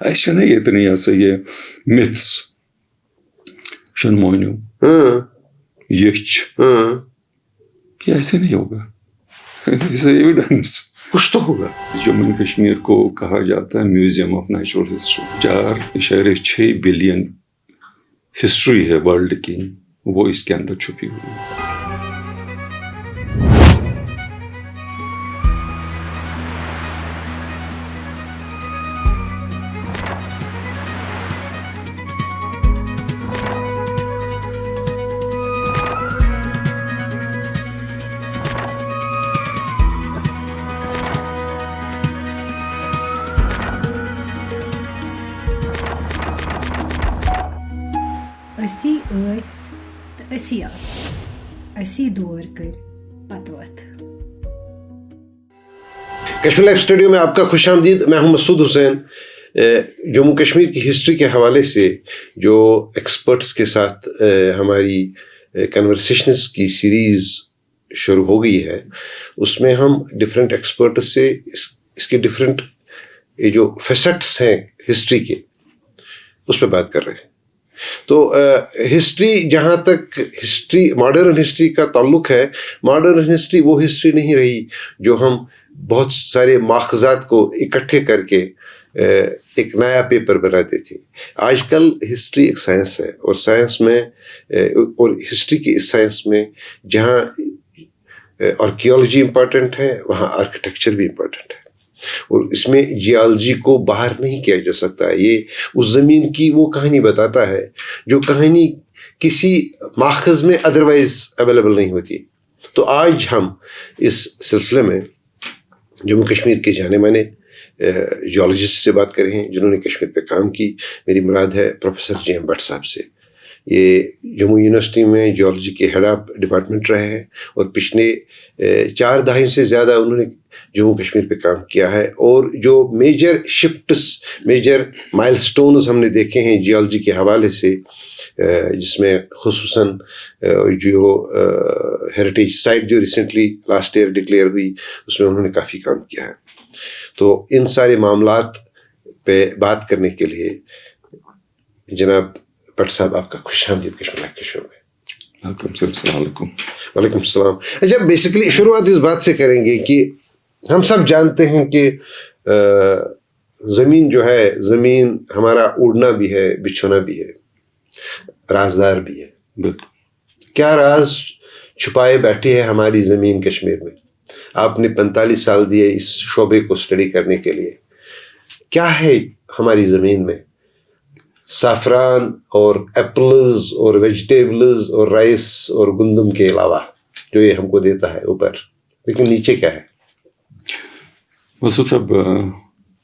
ایسا نہیں اتنی ایسے یہ myths شن موینو یچ یہ ایسے نہیں ہوگا. اس ایویڈنس کچھ تو ہوگا. جموں کشمیر کو کہا جاتا ہے museum of natural history. 4.6 billion history ہے ورلڈ کی, وہ اس کے اندر چھپی ہوئی ہے. اسی اسی دور کر پتوت. کشمیر لائف اسٹوڈیو میں آپ کا خوش آمدید. میں ہوں مسعود حسین. جموں کشمیر کی ہسٹری کے حوالے سے جو ایکسپرٹس کے ساتھ ہماری کنورسیشنز کی سیریز شروع ہو گئی ہے, اس میں ہم ڈفرینٹ ایکسپرٹس سے اس کے ڈفرینٹ جو فیسٹس ہیں ہسٹری کے, اس پہ بات کر رہے ہیں. تو ہسٹری, جہاں تک ہسٹری ماڈرن ہسٹری کا تعلق ہے, ماڈرن ہسٹری وہ ہسٹری نہیں رہی جو ہم بہت سارے ماخذات کو اکٹھے کر کے ایک نیا پیپر بناتے تھے. آج کل ہسٹری ایک سائنس ہے, اور سائنس میں اور ہسٹری کی اس سائنس میں جہاں آرکیالوجی امپورٹنٹ ہے, وہاں آرکیٹیکچر بھی امپورٹنٹ ہے. اور اس میں جیالوجی کو باہر نہیں کیا جا سکتا. یہ اس زمین کی وہ کہانی بتاتا ہے جو کہانی کسی ماخذ میں ادروائز اویلیبل نہیں ہوتی. تو آج ہم اس سلسلے میں جموں کشمیر کے جانے مانے جیولوجسٹ سے بات کر رہے ہیں جنہوں نے کشمیر پہ کام کی. میری مراد ہے پروفیسر جے ایم بٹ صاحب سے. یہ جموں یونیورسٹی میں جیولوجی کے ہیڈ آف ڈپارٹمنٹ رہے ہیں, اور پچھلے 4 دہائیوں سے زیادہ انہوں نے جموں کشمیر پہ کام کیا ہے. اور جو میجر شفٹس, میجر مائل سٹونز ہم نے دیکھے ہیں جیولوجی کے حوالے سے, جس میں خصوصاً جو ہیریٹیج سائٹ جو ریسنٹلی لاسٹ ایئر ڈکلیئر ہوئی, اس میں انہوں نے کافی کام کیا ہے. تو ان سارے معاملات پہ بات کرنے کے لیے جناب بٹ صاحب, آپ کا خوش آمدید کشمیر لائف کے شو میں. السلام علیکم. وعلیکم السلام. اچھا, بیسیکلی شروعات اس بات سے کریں گے کہ ہم سب جانتے ہیں کہ زمین جو ہے, زمین ہمارا اڑنا بھی ہے, بچھونا بھی ہے, رازدار بھی ہے. بالکل. کیا راز چھپائے بیٹھے ہے ہماری زمین کشمیر میں؟ آپ نے 45 سال دیے اس شعبے کو اسٹڈی کرنے کے لیے. کیا ہے ہماری زمین میں سافران اور ایپلز اور ویجیٹیبلز اور رائس اور گندم کے علاوہ جو یہ ہم کو دیتا ہے اوپر, لیکن نیچے کیا ہے؟ مسعود صاحب,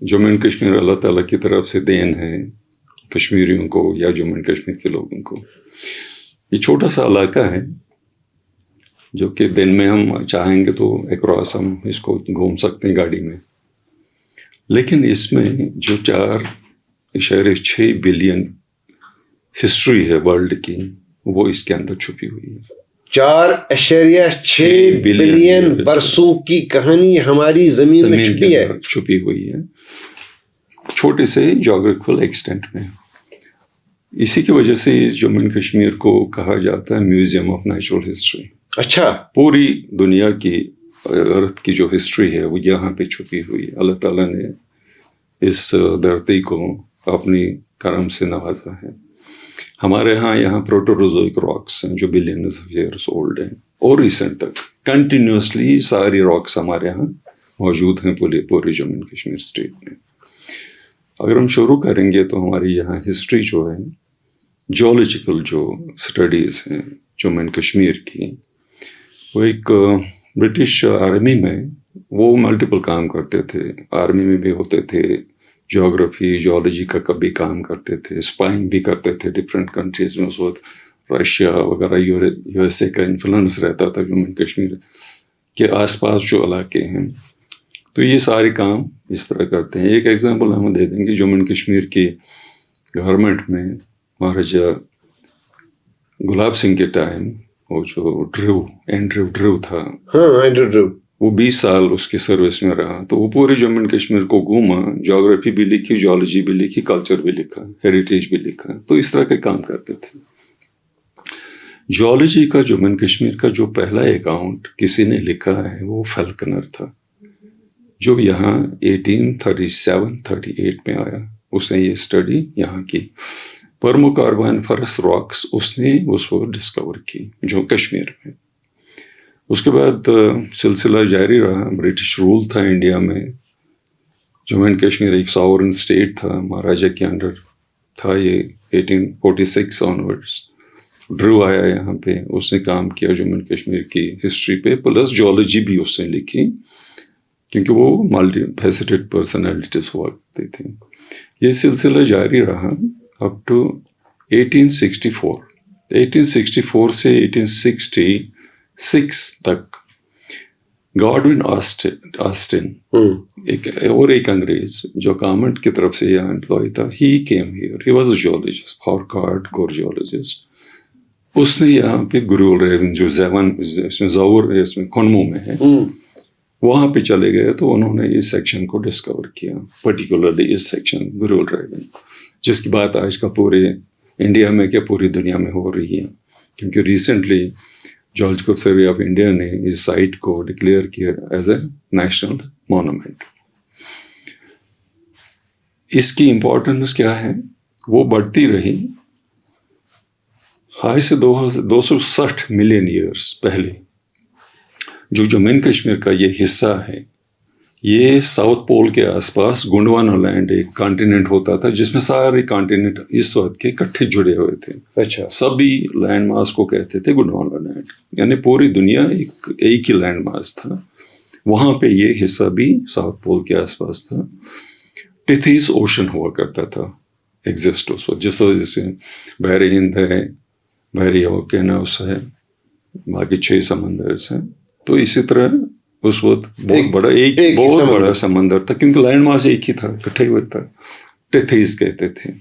جموں اینڈ کشمیر اللہ تعالیٰ کی طرف سے دین ہے کشمیریوں کو یا جموں اینڈ کشمیر کے لوگوں کو. یہ چھوٹا سا علاقہ ہے جو کہ دن میں ہم چاہیں گے تو اکراس ہم اس کو گھوم سکتے ہیں گاڑی میں, لیکن اس میں جو 4.6 بلین ہسٹری ہے ورلڈ کی, وہ اس کے اندر چھپی ہوئی ہے. 4.6 بلین برسوں کی کہانی ہماری زمین میں چھپی ہوئی ہے, چھوٹے سے جغرافیکل ایکسٹینٹ میں. اسی کی وجہ سے جموں اینڈ کشمیر کو کہا جاتا ہے میوزیم آف نیچرل ہسٹری. اچھا, پوری دنیا کی ارتھ کی جو ہسٹری ہے وہ یہاں پہ چھپی ہوئی ہے. اللہ تعالیٰ نے اس دھرتی کو اپنی کرم سے نوازا ہے. ہمارے یہاں پروٹوروزوئک راکس ہیں جو بلینز آف ایئرس اولڈ ہیں, اور ریسنٹ تک کنٹینیوسلی ساری راکس ہمارے یہاں موجود ہیں پورے جموں اینڈ کشمیر اسٹیٹ میں. اگر ہم شروع کریں گے تو ہماری یہاں ہسٹری جو ہے, جیولوجیکل جو اسٹڈیز ہیں جموں اینڈ کشمیر کی, وہ ایک برٹش آرمی میں وہ ملٹیپل کام کرتے تھے. آرمی میں بھی ہوتے تھے, جیوگرافی جیولوجی کا کبھی کام کرتے تھے, اسپائنگ بھی کرتے تھے ڈفرینٹ کنٹریز میں. اس وقت رشیا وغیرہ یو ایس اے کا انفلوئنس رہتا تھا جموں اینڈ کشمیر کے آس پاس جو علاقے ہیں. تو یہ سارے کام اس طرح کرتے ہیں. ایک ایگزامپل ہم دے دیں گے, جموں اینڈ کشمیر کی گورنمنٹ میں مہاراجا گلاب سنگھ کے ٹائم وہ جو اینڈریو ڈریو تھا, وہ 20 سال اس کی سروس میں رہا, تو وہ پورے جموں اینڈ کشمیر کو گھوما, جغرافی بھی لکھی, جیولوجی بھی لکھی, کلچر بھی لکھا, ہیریٹیج بھی لکھا. تو اس طرح کے کام کرتے تھے. جیولوجی کا جموں اینڈ کشمیر کا جو پہلا اکاؤنٹ کسی نے لکھا ہے وہ فیلکنر تھا, جو یہاں 1837-38 میں آیا. اس نے یہ اسٹڈی یہاں کی پرمو کاربونیفرس راکس اس نے اس وقت ڈسکور کی جو کشمیر میں. اس کے بعد سلسلہ جاری رہا. برٹش رول تھا انڈیا میں. جموں اینڈ کشمیر ایک ساورن اسٹیٹ تھا, مہاراجہ کے انڈر تھا یہ 1846 آنورڈس. ڈرو آیا یہاں پہ, اس نے کام کیا جموں اینڈ کشمیر کی ہسٹری پہ, پلس جیولوجی بھی اس نے لکھی, کیونکہ وہ ملٹی فیسیٹڈ پرسنالٹیز ہوا کرتے تھے. یہ سلسلہ جاری رہا اپ ٹو 1864. 1864 سے 1866 تک گارڈون آسٹن ایک انگریز جو گورنمنٹ کی طرف سے یہاں امپلائی تھا, he came here, he was a geologist, hardcore geologist. اس نے یہاں پہ گرول ریون جو زیون اس میں زور اس میں کھنمو میں ہے, وہاں پہ چلے گئے. تو انہوں نے اس سیکشن کو ڈسکور کیا, پرٹیکولرلی اس سیکشن گرول ریون, جس کی بات آج کا پورے انڈیا میں کیا پوری دنیا میں ہو رہی ہے, کیونکہ recently geological survey of India نے اس سائٹ کو ڈکلیئر کیا ایز اے نیشنل مونومنٹ. اس کی امپورٹنس کیا ہے وہ بڑھتی رہی. آج سے 260 ملین ایئرس پہلے جو جموں اینڈ کشمیر کا یہ حصہ ہے, یہ ساؤتھ پول کے آس پاس گونڈوانا لینڈ ایک کانٹیننٹ ہوتا تھا, جس میں سارے کانٹیننٹ اس وقت کے اکٹھے جڑے ہوئے تھے. اچھا, سبھی لینڈ ماس کو کہتے تھے گونڈوانا لینڈ, یعنی پوری دنیا ایک ہی لینڈ ماس تھا. وہاں پہ یہ حصہ بھی ساؤتھ پول کے آس پاس تھا. ٹیتھیس اوشن ہوا کرتا تھا ایگزسٹ اس وقت, جس وجہ سے بحر ہند ہے, بحر اوکینوس ہے, باقی 6 سمندر ہیں. تو اسی طرح اس وقت بہت بڑا ایک بہت بڑا سمندر تھا, کیونکہ لینڈ ماس ایک ہی تھا, اکٹھے ہوئے تھا. ٹیتھیس کہتے تھے.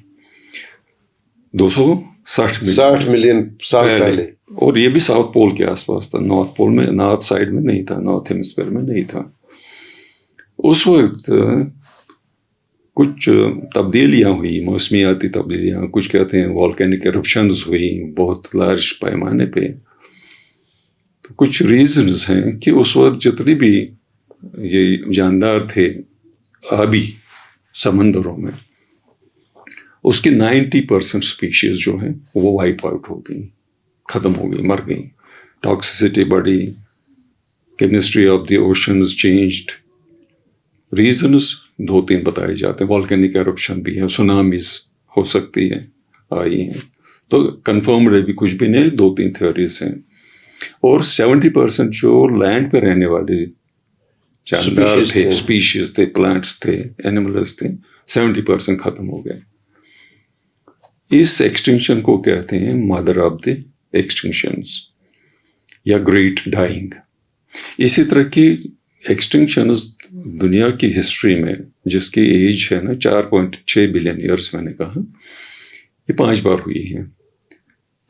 260 ملین سال پہلے. اور یہ بھی ساؤتھ پول کے آس پاس تھا, نارتھ پول میں, نارتھ سائڈ میں نہیں تھا, نارتھ ہیمسفیئر میں نہیں تھا. اس وقت کچھ تبدیلیاں ہوئی, موسمیاتی تبدیلیاں, کچھ کہتے ہیں والکینک ایرپشنز ہوئی بہت لارج پیمانے پہ. تو کچھ ریزنز ہیں کہ اس وقت جتنی بھی یہ جاندار تھے آبی سمندروں میں, اس کی 90% اسپیشیز جو ہیں وہ وائپ آؤٹ ہو گئی, ختم ہو گئی, مر گئی. ٹاکسیسٹی بڑھی, chemistry of the oceans changed. Reasons 2-3 بتائے جاتے ہیں. والکینک ایرپشن بھی ہے, سونامیز ہو سکتی ہے, آئی ہیں. تو کنفرمڈ ابھی کچھ بھی نہیں, 2-3 تھیوریز ہیں. اور 70% جو لینڈ پہ رہنے والے جاندار تھے, اسپیشیز تھے, پلانٹس تھے, اینیملز تھے, 70% ختم ہو گئے. اس ایکسٹنکشن کو کہتے ہیں مدر آف دی ایکسٹنکشنز یا گریٹ ڈائنگ. اسی طرح کی ایکسٹنکشنز دنیا کی ہسٹری میں, جس کی ایج ہے نا 4.6 بلین ایئرس, میں نے کہا یہ 5 بار ہوئی ہیں.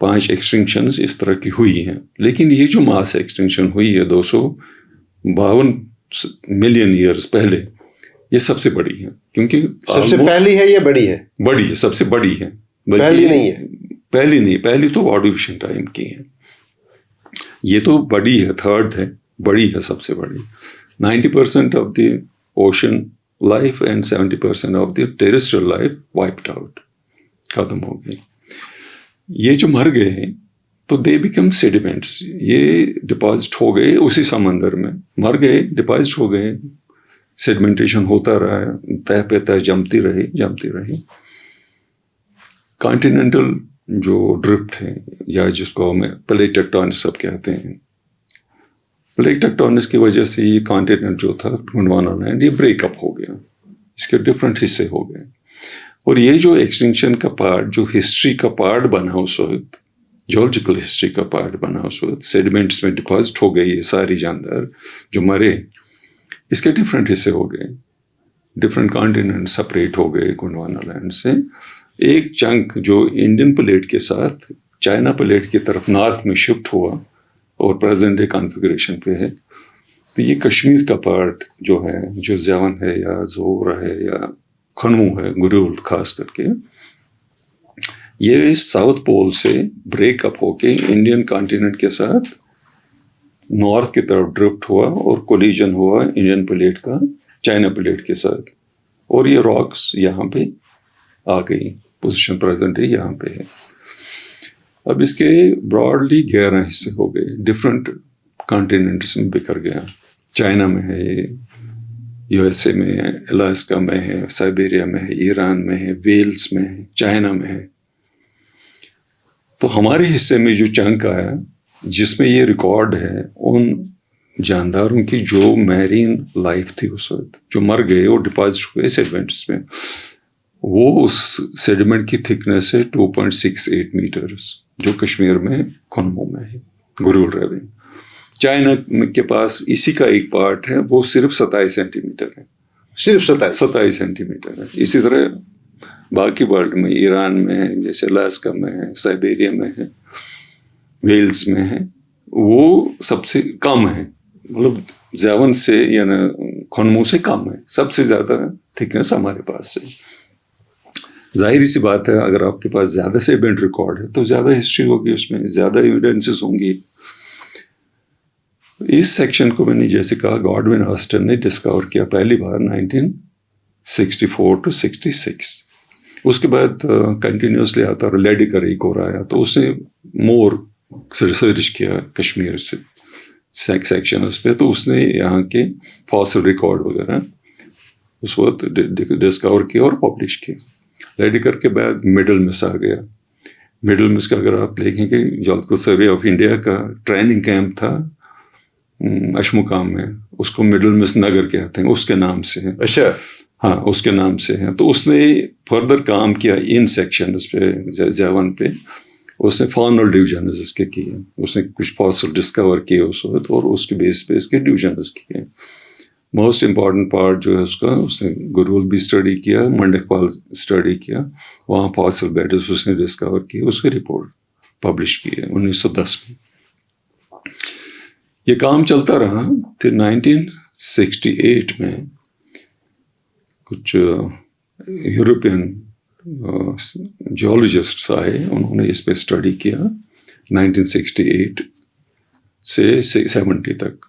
5 ایکسٹنکشنز اس طرح کی ہوئی ہیں. لیکن یہ جو ماس ایکسٹنکشن ہوئی ہے 252 ملین ایئرس پہلے, یہ سب سے بڑی ہے. کیونکہ سب سے پہلی ہے یا بڑی ہے؟ بڑی ہے, سب سے بڑی ہے. پہلی نہیں ہے. پہلی نہیں, پہلی تو آرڈیفیشل ٹائم کی ہے. یہ تو بڑی ہے, 3rd ہے, بڑی ہے, سب سے بڑی. 90% of the ocean life and 70% of the terrestrial life wiped out, ختم ہو گئی. یہ جو مر گئے ہیں تو دے بیکم سیڈیمنٹس, یہ ڈپازٹ ہو گئے اسی سمندر میں, مر گئے, ڈپازٹ ہو گئے, سیڈمنٹیشن ہوتا رہا, تہ پہ تہ جمتی رہی. کانٹیننٹل جو ڈرفٹ ہے, یا جس کو ہمیں پلیٹ ٹیکٹونکس سب کہتے ہیں, پلیٹ ٹیکٹونکس کی وجہ سے یہ کانٹیننٹ جو تھا گونڈوانا لینڈ, یہ بریک اپ ہو گیا, اس کے ڈفرینٹ حصے ہو گئے. اور یہ جو ایکسٹنکشن کا پارٹ, جو ہسٹری کا پارٹ بنا اس وقت, جیولوجیکل ہسٹری کا پارٹ بنا اس وقت, سیڈیمنٹس میں ڈپازٹ ہو گئی یہ ساری جاندار جو مرے, اس کے ڈفرینٹ حصے ہو گئے, ڈفرینٹ کانٹیننٹ سپریٹ ہو گئے گونڈوانا لینڈ سے. ایک چنک جو انڈین پلیٹ کے ساتھ چائنا پلیٹ کی طرف نارتھ میں شفٹ ہوا اور پریزنٹ ڈے کانفیگریشن پہ ہے, تو یہ کشمیر کا پارٹ جو ہے، جو زیون ہے یا زور ہے یا کھنمو ہے، گریول خاص کر کے، یہ ساؤتھ پول سے بریک اپ ہو کے انڈین کانٹیننٹ کے ساتھ نارتھ کی طرف ڈرفٹ ہوا اور کولیجن ہوا انڈین پلیٹ کا چائنا پلیٹ کے ساتھ، اور یہ راکس یہاں پہ آ گئی، پوزیشن پریزنٹ ہے یہاں پہ ہے. اب اس کے براڈلی 11 حصے ہو گئے، ڈفرینٹ کانٹیننٹس میں بکھر گیا. چائنا میں ہے، یو ایس اے میں ہے، الاسکا میں ہے، سائبیریا میں ہے، ایران میں ہے، ویلز میں ہے، چائنا میں ہے. تو ہمارے حصے میں جو چنک آیا جس میں یہ ریکارڈ ہے ان جانداروں کی جو میرین لائف تھی اس وقت، جو مر گئے اور ڈپازٹ ہوئے سیڈمنٹس میں، وہ اس سیڈمنٹ کی تھکنیس ہے 2.68 میٹرز، جو کشمیر میں کھنمو میں ہے، گریول ریون. چائنا کے پاس اسی کا ایک پارٹ ہے، وہ صرف 27 سینٹی میٹر ہے، صرف 27 سینٹی میٹر ہے. اسی طرح باقی ورلڈ میں، ایران میں ہے، جیسے الاسکا میں ہے، سائبیریا میں ہے، ویلز میں ہے، وہ سب سے کم ہے، مطلب زیون سے یعنی کھنمو سے کم ہے. سب سے زیادہ تھکنیس ہمارے پاس ہے. ظاہری سی بات ہے، اگر آپ کے پاس زیادہ سیڈمنٹ ریکارڈ ہے تو زیادہ ہسٹری ہوگی، اس میں زیادہ ایویڈنسز ہوں گی. اس سیکشن کو میں نے جیسے کہا گاڈون آسٹن نے ڈسکور کیا پہلی بار 1964 to 66. اس کے بعد کنٹینیوسلی آتا اور لیڈیکر ایک اور آیا، تو اس نے مور ریسرچ کیا کشمیر سے سیکشنز پہ، تو اس نے یہاں کے فاسل ریکارڈ وغیرہ اس وقت ڈسکور کیا اور پبلش کیا. لیڈیکر کے بعد مڈل مس آ گیا. مڈل مس کا اگر آپ دیکھیں کہ جیولوجیکل سروے آف انڈیا کا ٹریننگ کیمپ تھا اشمقام میں، اس کو مڈل مس نگر کہتے ہیں، اس کے نام سے ہے. اچھا، ہاں اس کے نام سے ہے. تو اس نے فردر کام کیا ان سیکشنز پہ، زیون پہ. اس نے فارنل ڈویژنز اس کے کیے، اس نے کچھ فاسل ڈسکور کیے اس وقت، اور اس کے بیس پہ اس کے ڈویژنز کیے. موسٹ امپارٹنٹ پارٹ جو ہے اس نے گریول بھی اسٹڈی کیا، منڈک پال اسٹڈی کیا، وہاں فاسل بیڈز اس نے ڈسکور کیے، اس کی رپورٹ پبلش کی ہے 1910 میں. یہ کام چلتا رہا. پھر 1968 میں کچھ یورپین جیولوجسٹ آئے، انہوں نے اس پہ اسٹڈی کیا 1968 سے 70 تک.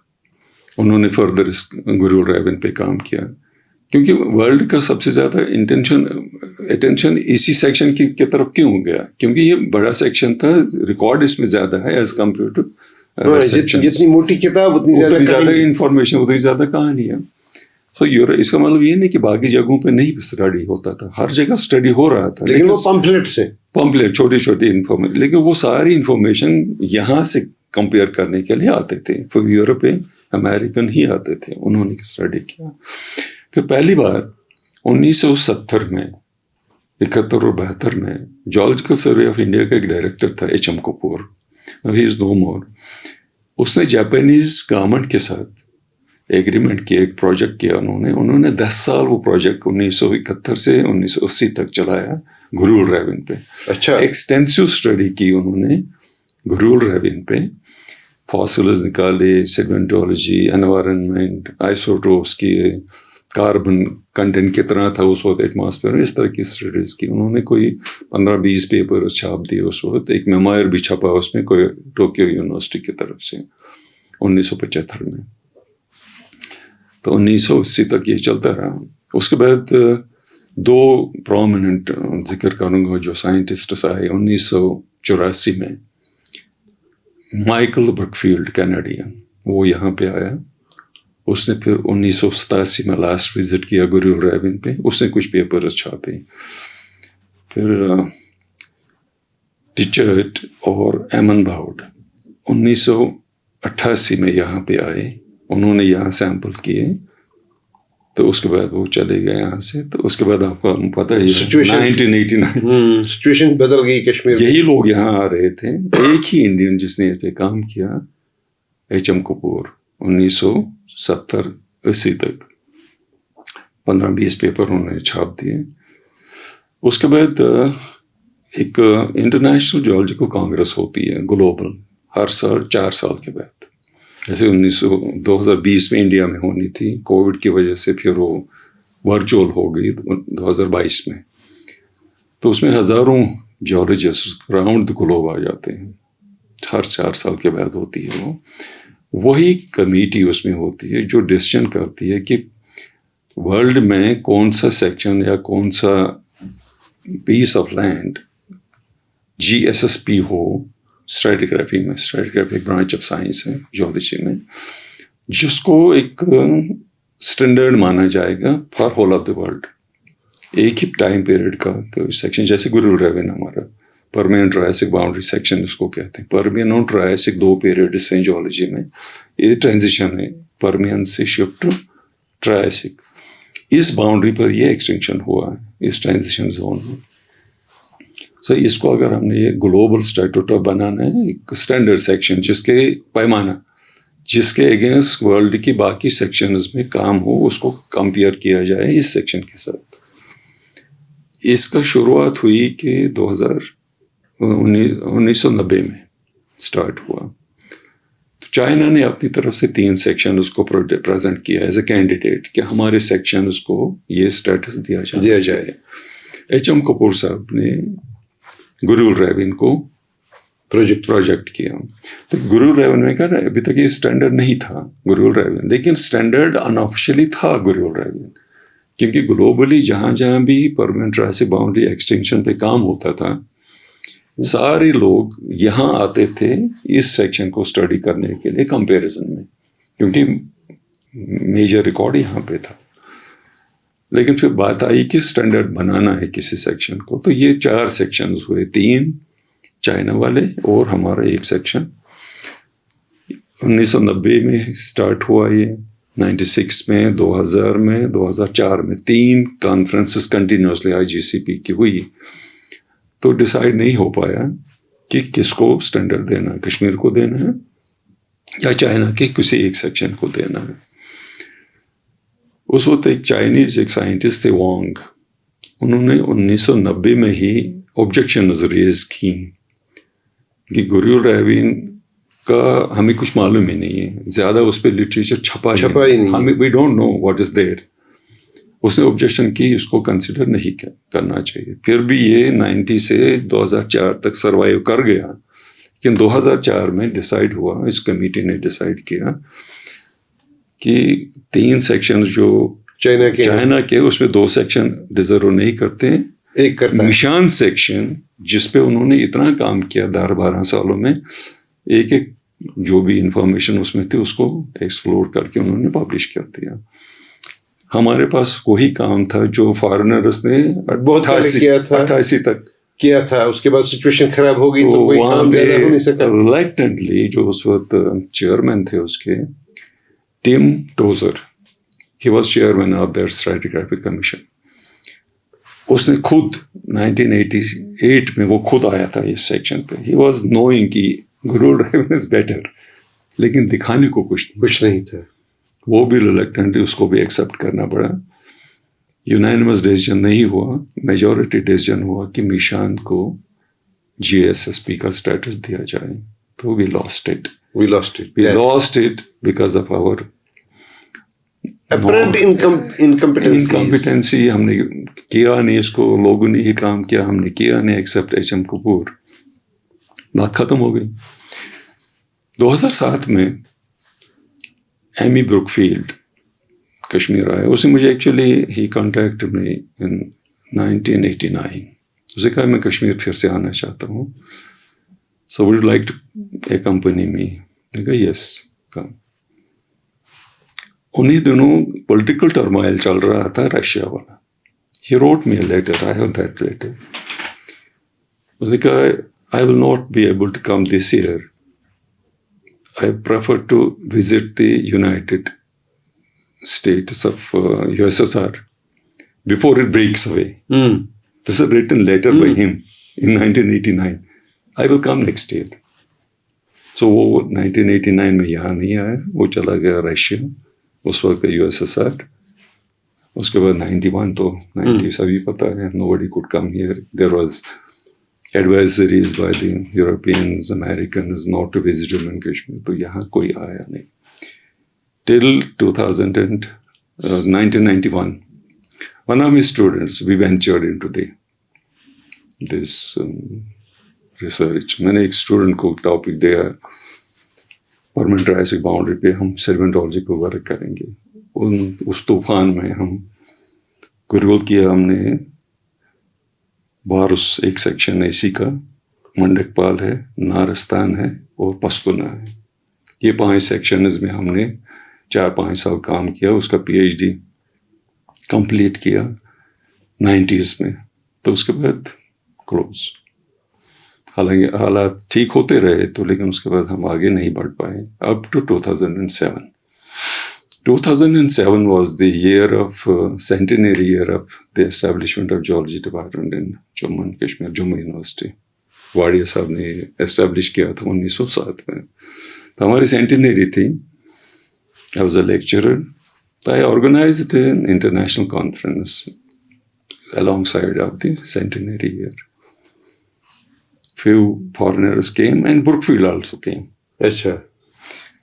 انہوں نے فردر اس گریول ریون پہ کام کیا، کیونکہ ورلڈ کا سب سے زیادہ اٹینشن اسی سیکشن کی طرف کیوں ہو گیا؟ کیونکہ یہ بڑا سیکشن تھا، ریکارڈ اس میں زیادہ ہے ایز کمپیئر ٹو جتنی موٹی کتاب اتنی زیادہ انفارمیشن، اتنی زیادہ کہانی ہے. تو اس کا مطلب یہ نہیں کہ باقی جگہوں پہ نہیں اسٹڈی ہوتا تھا، ہر جگہ اسٹڈی ہو رہا تھا، لیکن وہ پمفلٹ چھوٹی چھوٹی انفارمیشن، لیکن وہ ساری انفارمیشن یہاں سے کمپیئر کرنے کے لیے آتے تھے. پھر یورپین امریکن ہی آتے تھے، انہوں نے اسٹڈی کیا. پھر پہلی بار 1970 میں 71 اور 72 میں جیولوجیکل سروے آف انڈیا کا ایک ڈائریکٹر تھا H.M. کپور، ہی از نو مور. اس نے جاپانیز گورنمنٹ کے ساتھ ایگریمنٹ کیا، ایک پروجیکٹ کیا انہوں نے 10 سال وہ پروجیکٹ 1971 سے 1980 تک چلایا گریول ریون پہ. اچھا، ایکسٹینسو اسٹڈی کی انہوں نے گریول ریون پہ، فاسلز نکالے، سیڈمنٹولوجی، انوائرنمنٹ، آئسوٹوپس کیے، کاربن کنٹینٹ کتنا تھا اس وقت ایٹماسفیئر میں، اس طرح کی اسٹڈیز کی. انہوں نے کوئی 15-20 پیپر چھاپ دیے اس وقت. ایک میموائر بھی چھپا اس میں کوئی ٹوکیو یونیورسٹی کی طرف سے 1975 میں. تو 1980 تک یہ چلتا رہا. اس کے بعد 2 پرومیننٹ ذکر کروں گا جو سائنٹسٹس آئے 1984 میں. مائیکل برکفیلڈ کینیڈین، وہ یہاں پہ آیا. اس نے پھر 1987 میں لاسٹ وزٹ کیا گریول ریون پہ، اس نے کچھ پیپرز چھاپے. پھر ٹچرٹ اور ایمن باؤڈ 1988 میں یہاں پہ آئے، انہوں نے یہاں سیمپل کیے. تو اس کے بعد وہ چلے گئے یہاں سے. تو اس کے بعد آپ کو پتہ ہی 1989 سچویشن بدل گئی کشمیر. یہی لوگ یہاں آ رہے تھے. ایک ہی انڈین جس نے اس پہ کام کیا، H.M. کپور، 1970-80 تک 15-20 پیپر انہوں نے چھاپ دیے. اس کے بعد ایک انٹرنیشنل جیولوجیکل کانگریس ہوتی ہے گلوبل، ہر سال 4 سال کے بعد. جیسے 2020 میں انڈیا میں ہونی تھی، کووڈ کی وجہ سے پھر وہ ورچوئل ہو گئی 2022 میں. تو اس میں ہزاروں جیولوجسٹ راؤنڈ دی گلوب آ جاتے ہیں، ہر 4 سال کے بعد ہوتی ہے. وہی کمیٹی اس میں ہوتی ہے جو ڈیسیژن کرتی ہے کہ ورلڈ میں کون سا سیکشن یا کون سا پیس آف لینڈ GSSP ہو اسٹریٹیگرافی میں. اسٹریٹیگرافی ایک برانچ آف سائنس ہے جیولوجی میں، جس کو ایک اسٹینڈرڈ مانا جائے گا for whole of the world. ایک ہی ٹائم پیریڈ کا سیکشن، جیسے گرول ریون ہمارا پرمین ٹرائسک باؤنڈری سیکشن اس کو کہتے ہیں. پرمین اور ٹرائسک 2 پیریڈس ہیں جیولوجی میں. یہ ٹرانزیشن ہے پرمین سے شفٹ ٹرائسک. اس باؤنڈری پر یہ ایکسٹینکشن ہوا ہے اس ٹرانزیشن زون میں. سو اس کو اگر ہم نے یہ گلوبل اسٹیٹوٹا بنانا ہے، ایک اسٹینڈرڈ سیکشن جس کے پیمانہ، جس کے اگینسٹ ورلڈ کی باقی سیکشنز میں کام ہو، اس کو کمپیئر کیا جائے اس سیکشن کے ساتھ. اس کا شروعات ہوئی کہ 1990 میں اسٹارٹ ہوا. تو چائنا نے اپنی طرف سے 3 سیکشن اس کو پریزنٹ کیا ایز اے کینڈیڈیٹ کہ ہمارے سیکشن اس کو یہ اسٹیٹس دیا جائے. HM کپور صاحب نے گرول ریون کو پروجیکٹ کیا. تو گرول ریون میں کہا ابھی تک یہ اسٹینڈرڈ نہیں تھا گرول ریون، لیکن اسٹینڈرڈ انآفیشلی تھا گرول ریون، کیونکہ گلوبلی جہاں جہاں بھی پرماننٹ ٹرائسک باؤنڈری ایکسٹینشن پہ کام ہوتا تھا، سارے لوگ یہاں آتے تھے اس سیکشن کو اسٹڈی کرنے کے لیے کمپیریزن میں، کیونکہ میجر ریکارڈ یہاں پہ تھا. لیکن پھر بات آئی کہ اسٹینڈرڈ بنانا ہے کسی سیکشن کو، تو یہ 4 سیکشنز ہوئے، 3 چائنا والے اور ہمارا ایک سیکشن. 1990 میں اسٹارٹ ہوا، یہ 96 میں، 2000 میں، 2004 میں 3 کانفرنسز کنٹینیوسلی IGCP کی ہوئی. تو ڈیسائیڈ نہیں ہو پایا کہ کس کو اسٹینڈرڈ دینا، کشمیر کو دینا ہے یا چائنا کے کسی ایک سیکشن کو دینا ہے. اس وقت ایک چائنیز ایک سائنٹسٹ تھے وانگ، انہوں نے 1990 میں ہی آبجیکشنز ریز کی کہ گرول ریون کا ہمیں کچھ معلوم ہی نہیں ہے، زیادہ اس پہ لٹریچر چھپا ہی نہیں، ہمیں وی ڈونٹ نو واٹ از دیر. اس نے آبجیکشن کی اس کو کنسیڈر نہیں کرنا چاہیے. پھر بھی یہ 90 سے 2004 تک سروائیو کر گیا، لیکن 2004 میں ڈیسائیڈ ہوا، اس کمیٹی نے ڈیسائیڈ کیا کہ 3 سیکشن جو چائنا کے اس میں 2 سیکشن ڈیزرو نہیں کرتے، ایک کرتا ہے نشان سیکشن جس پہ انہوں نے اتنا کام کیا 12 سالوں میں، ایک جو بھی انفارمیشن اس میں تھی اس کو ایکسپلور کر کے انہوں نے پبلش کر دیا. ہمارے پاس وہی کام تھا جو فارنرز نے 88 تک کیا تھا. اس کے بعد سچویشن خراب ہو گئی تو کوئی کام زیادہ ہو نہیں سکا. ریلیکٹنٹلی جو اس وقت چیئرمین تھے اس کے، Tim Tozer, he was chairman of that stratigraphic commission. اس نے خود 1988 میں وہ خود آیا تھا اس سیکشن پہ. ہی واز نوئنگ کہ گرول ریون از بیٹر، لیکن دکھانے کو کچھ نہیں تھا. وہ بھی ریلیکٹنٹلی اس کو بھی ایکسیپٹ کرنا پڑا. یونانیمس ڈیسیژن نہیں ہوا، میجورٹی ڈیسیژن ہوا کہ میشان کو GSSP کا اسٹیٹس دیا جائے. تو we lost it because of our incompetency. ہم نے کیا نہیں اس کو، لوگوں نے ہی کام کیا، ہم نے کیا نہیں ایکسیپٹ HM کپور. بات ختم ہو گئی. 2007 میں ایمی بروک فیلڈ کشمیر آئے. اس نے مجھے ایکچولی ہی کانٹیکٹ می ان 1989. اسے کہا میں کشمیر پھر سے آنا چاہتا ہوں، so would you like to accompany me? میں کہا یس کم. انہیں دنوں پولیٹیکل ٹرمائل چل رہا تھا رشیا والا. He wrote me a letter, I have that letter. اس نے کہا I will not be able to come this year. I prefer to visit the United States of USSR before it breaks away. This is a written letter by him in 1989. I will come next year. So وہ 1989 میں یہاں نہیں آیا، وہ چلا گیا Russia, اس وقت USSR. اس کے بعد 91 تو 90 سبھی پتہ ہے. Nobody could come here. There was advisories by the Europeans, Americans not to visit Jammu and Kashmir. تو یہاں کوئی آیا نہیں. Till 1991, one of my students, we ventured into this research. میں نے ایک اسٹوڈنٹ کو ٹاپک دیا پرماننٹ ٹرائسک باؤنڈری پہ ہم سیڈیمنٹولوجیکل ورک کریں گے. اس طوفان میں ہم گرول کیا ہم نے بارس ایک سیکشن اسی کا، منڈک پال ہے، نارستان ہے اور پستونا ہے. یہ 5 سیکشنز میں ہم نے 4-5 سال کام کیا. اس کا PhD کمپلیٹ کیا 90s میں. تو اس کے بعد کلوز. حالانکہ حالات ٹھیک ہوتے رہے تو لیکن اس کے بعد ہم آگے نہیں بڑھ پائے. Up to 2007. 2007 was the year of centenary year of the establishment of geology department in Jammu and Kashmir, Jammu University. واڑیا صاحب نے اسٹیبلش کیا تھا 1907 میں. تو ہماری سینٹینری تھی. I was a lecturer. I organized an international conference alongside of the centenary year. Few foreigners came and Brookfield also came. اچھا.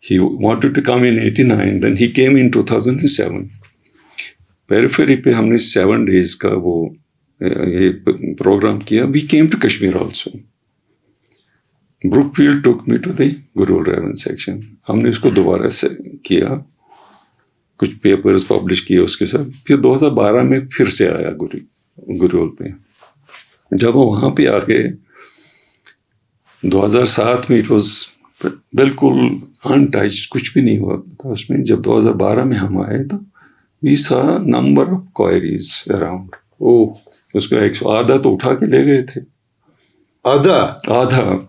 He wanted to come in 89, then he came in 2007. Periphery پہ ہم نے 7 days کا وہ یہ programme کیا. We came to Kashmir also. Brookfield took me to the Gurul Raven section. ہم نے اس کو دوبارہ سے کیا, کچھ پیپرز پبلش کیے اس کے ساتھ. پھر 2012 میں پھر سے آیا گرول پہ. جب وہ وہاں پہ آ کے 2007 میں اٹ واز بالکل انٹچڈ, کچھ بھی نہیں ہوا تھا اس میں. جب 2012 میں ہم آئے تو وی سا نمبر آف کوائریز اراؤنڈ. اس کا آدھا تو اٹھا کے لے گئے تھے. آدھا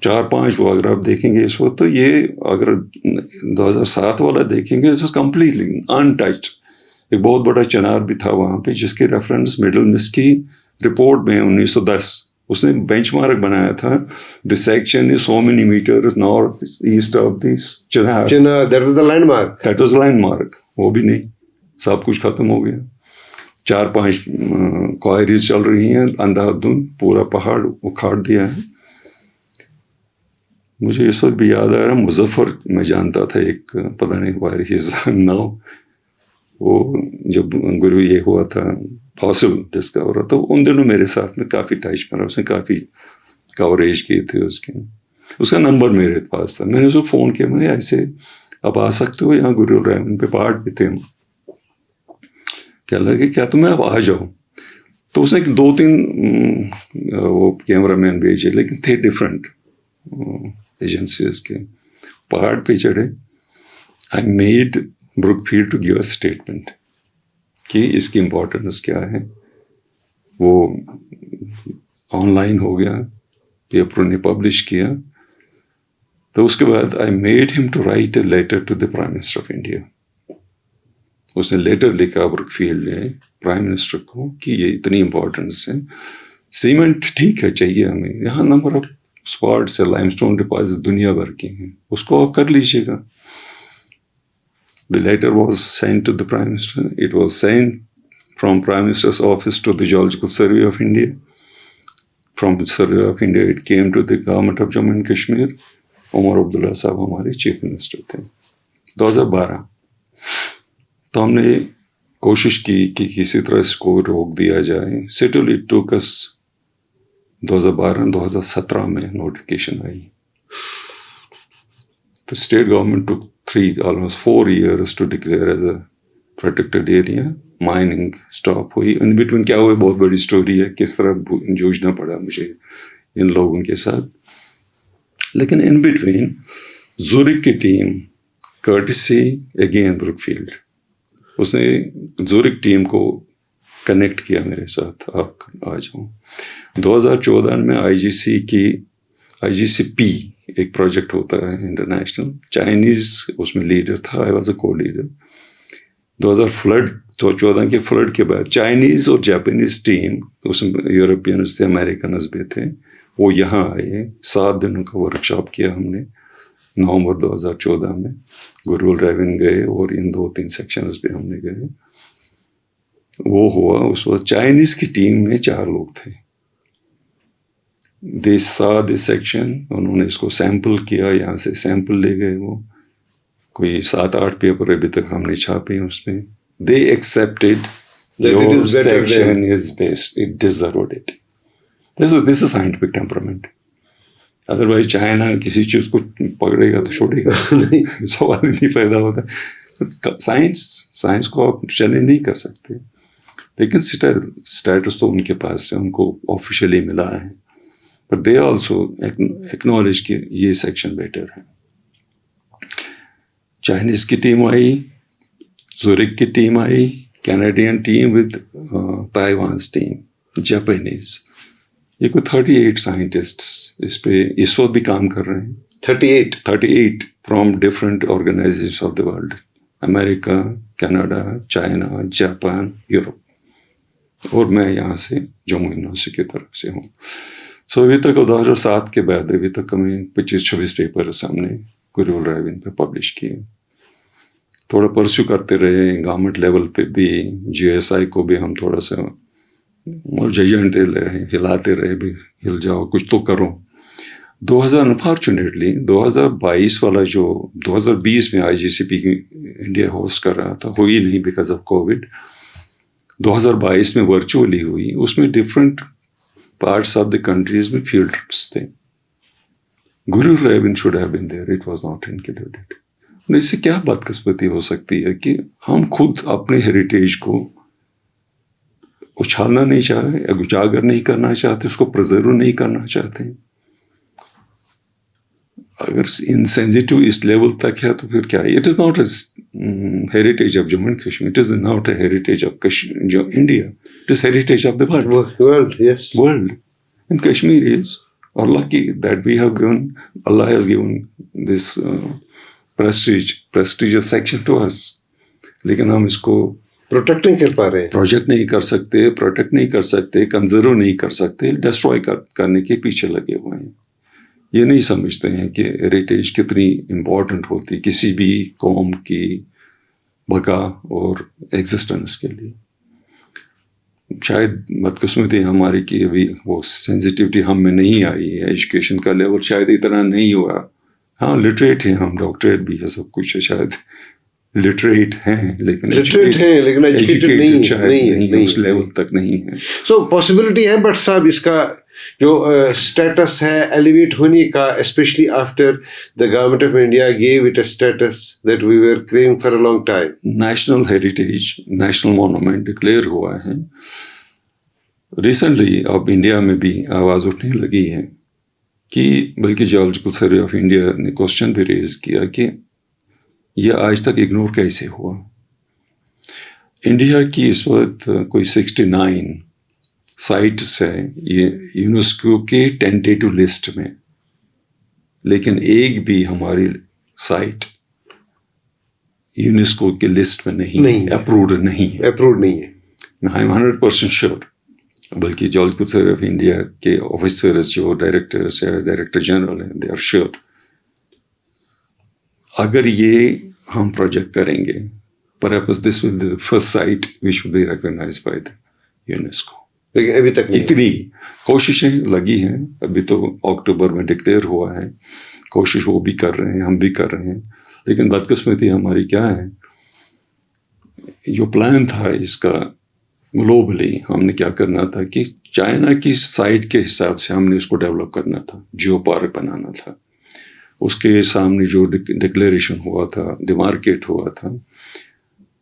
4-5 وہ اگر آپ دیکھیں گے اس وقت, تو یہ اگر 2007 والا دیکھیں گے اس کمپلیٹلی انٹچڈ. ایک بہت بڑا چنار بھی تھا وہاں پہ جس کے ریفرنس مڈل مسٹ کی رپورٹ میں 1910 اس نے بینچ مارک بنایا تھا. This section is so many meters north east of this chinar. That was the landmark. وہ بھی نہیں, سب کچھ ختم ہو گیا. 4-5 کوائریز چل رہی ہیں, اندھا دھند پورا پہاڑ اکھاڑ دیا ہے. مجھے اس وقت بھی یاد آ رہا, مظفر میں جانتا تھا ایک, پتہ نہیں وائر ہز ناؤ. وہ جب گرو یہ ہوا تھا فاسل ڈسکور ہوا تو ان دنوں میرے ساتھ میں کافی ٹچ میں رہا. اس نے کافی کوریج کی تھی اس کی. اس کا نمبر میرے پاس تھا. میں نے اس کو فون کیا, میں نے ایسے اب آ سکتے ہو یہاں گرو ریون پہ پہاڑ بھی تھے. کہنے لگے کیا تمہیں اب آ جاؤ. تو اس نے 2-3 وہ کیمرہ مین بھیجے, لیکن تھے ڈفرینٹ ایجنسیز کے. پہاڑ پہ چڑھے. I made Brookfield to give a statement کہ اس کی امپورٹنس کیا ہے. وہ آن لائن ہو گیا, پیپروں نے پبلش کیا. تو اس کے بعد I made him to write a letter to the prime minister of India. اس نے لیٹر لکھا بروکفیلڈ نے پرائم منسٹر کو کہ یہ اتنی امپورٹنس ہے. سیمنٹ ٹھیک ہے چاہیے ہمیں, یہاں نمبر آف اسپاٹس ہے, لائم اسٹون ڈپازٹ دنیا بھر کے ہیں, اس کو آپ کر لیجیے گا. The letter was sent to the Prime Minister. It was sent from Prime Minister's office to the Geological Survey of India. From the Survey of India, it came to the government of Jammu and Kashmir. Omar Abdullah صاحب ہمارے chief minister تھے 2012. تو ہم نے کوشش کی کہ کسی طرح اس کو روک دیا جائے. Settle it took us 2012-2017 میں نوٹیفکیشن آئی. تو state government took almost 4 years to declare as a protected area. Mining stop ہوئی. ان بٹوین کیا ہوئے بہت بڑی اسٹوری ہے, کس طرح جوجھنا پڑا مجھے ان لوگوں کے ساتھ. لیکن ان بٹوین زورک کی ٹیم کرٹسی اگین بروکفیلڈ, اس نے زورک ٹیم کو کنیکٹ کیا میرے ساتھ, آپ آ جاؤں. 2014 میں IGCP ایک پروجیکٹ ہوتا ہے انٹرنیشنل, چائنیز اس میں لیڈر تھا, آئی واز اے کو لیڈر. 2014 کے فلڈ کے بعد چائنیز اور جاپانیز ٹیم, اس میں یورپینز تھے, امریکنز بھی تھے, وہ یہاں آئے. 7 دنوں کا ورک شاپ کیا ہم نے. نومبر 2014 میں گرول ریون گئے اور ان 2-3 سیکشنز پہ ہم نے گئے. وہ ہوا اس وقت چائنیز کی ٹیم میں 4 لوگ تھے. they saw this section, انہوں نے اس کو سیمپل کیا, یہاں سے سیمپل لے گئے, وہ کوئی 7-8 پیپر ابھی تک ہم نے چھاپے ہیں اس میں. They accepted your section is best, it deserved it. This is scientific temperament. Otherwise China کسی چیز کو پکڑے گا تو چھوڑے گا نہیں, سوال ہی نہیں پیدا ہوتا. سائنس کو آپ چیلنج نہیں کر سکتے, لیکن اسٹیٹس تو ان کے پاس ہے, ان کو آفیشیلی ملا ہے, بٹ دے آلسو ایکنالج کہ یہ سیکشن بیٹر ہے. چائنیز کی ٹیم آئی, زورک کی ٹیم آئی, Canadian team with Taiwanese team, Japanese, یہ کوئی 38 سائنٹسٹ اس پہ اس وقت بھی کام کر رہے ہیں. 38 from different organisation of the world, America, Canada, China, Japan, Europe, اور میں یہاں سے جموں یونیورسٹی کی طرف سے ہوں. سو ابھی تک 2007 کے بعد ابھی تک ہمیں 25-26 پیپرس ہم نے گریول ڈرائیونگ پہ پبلش کیے. تھوڑا پرسیو کرتے رہے گورنمنٹ لیول پہ بھی, GSI کو بھی ہم تھوڑا سا ججنٹے رہے, ہلاتے رہے بھی, ہل جاؤ کچھ تو کرو. 2022 والا جو 2020 میں IGCP انڈیا ہوسٹ کر رہا تھا, ہوئی نہیں بیکاز آف کووڈ. 2022 میں ورچولی ہوئی, اس میں different parts of the countries میں فیلڈ ٹرپس تھے. Grow driving should have been there, it was not included. اس سے کیا بدقسمتی ہو سکتی ہے کہ ہم خود اپنے ہیریٹیج کو اچھالنا نہیں چاہتے, اجاگر نہیں کرنا چاہتے, اس کو پرزرو نہیں کرنا چاہتے. اگر انسینسٹیو اس لیول تک ہے تو پھر کیا ہے؟ It is not a heritage of Jammu and Kashmir, it is not a heritage of جو India, it is heritage of the world. And Kashmir is lucky that we have given, Allah has given this prestigious section to us. لیکن ہم اس کو protect نہیں کر پا رہے, project نہیں کر سکتے, پروٹیکٹ نہیں کر سکتے, کنزرو نہیں کر سکتے, ڈسٹروائے کرنے کے پیچھے لگے ہوئے ہیں. یہ نہیں سمجھتے ہیں کہ ہیریٹیج کتنی امپورٹنٹ ہوتی کسی بھی قوم کی بقا اور ایگزسٹنس کے لیے. شاید بدقسمتی ہماری کی ابھی وہ سینسٹیوٹی ہم میں نہیں آئی ہے, ایجوکیشن کا لیول شاید اتنا نہیں ہوا. ہاں لٹریٹ ہیں ہم, ڈاکٹریٹ بھی ہے, سب کچھ ہے, شاید لٹریٹ ہیں لیکن ایجوکیٹڈ شاید نہیں, اس لیول تک نہیں ہے. سو پاسبلٹی ہے, بٹ صاحب اس کا جو اسٹیٹس ہے ایلیویٹ ہونے کا, especially after the government of India gave it a status that we were craving for a long time. National heritage, national monument declare ہوا ہے ریسنٹلی. اب انڈیا میں بھی آواز اٹھنے لگی ہے کہ بلکہ جیولوجیکل سروے آف انڈیا نے کوشچن بھی ریز کیا کہ یہ آج تک اگنور کیسے ہوا. انڈیا کی اس وقت کوئی 69 سائٹس ہے یہ یونیسکو کے ٹینٹیٹو لسٹ میں, لیکن ایک بھی ہماری سائٹ یونیسکو کے لسٹ میں نہیں, اپرووڈ نہیں ہے. I am 100% sure. بلکہ جیولوجیکل سروے آف انڈیا کے آفیسرز جو ڈائریکٹرس ہے, ڈائریکٹر جنرل ہیں, دے آر شیور. اگر یہ ہم پروجیکٹ کریں گے, perhaps this will be the first site which will be recognized by the UNESCO. لیکن ابھی تک اتنی کوششیں لگی ہیں, ابھی تو اکتوبر میں ڈکلیئر ہوا ہے, کوشش وہ بھی کر رہے ہیں, ہم بھی کر رہے ہیں. لیکن بدقسمتی ہماری کیا ہے, جو پلان تھا اس کا گلوبلی ہم نے کیا کرنا تھا کہ چائنا کی سائٹ کے حساب سے ہم نے اس کو ڈیولپ کرنا تھا, جیو پارک بنانا تھا. اس کے سامنے جو ڈکلیریشن ہوا تھا, ڈیمارکیٹ ہوا تھا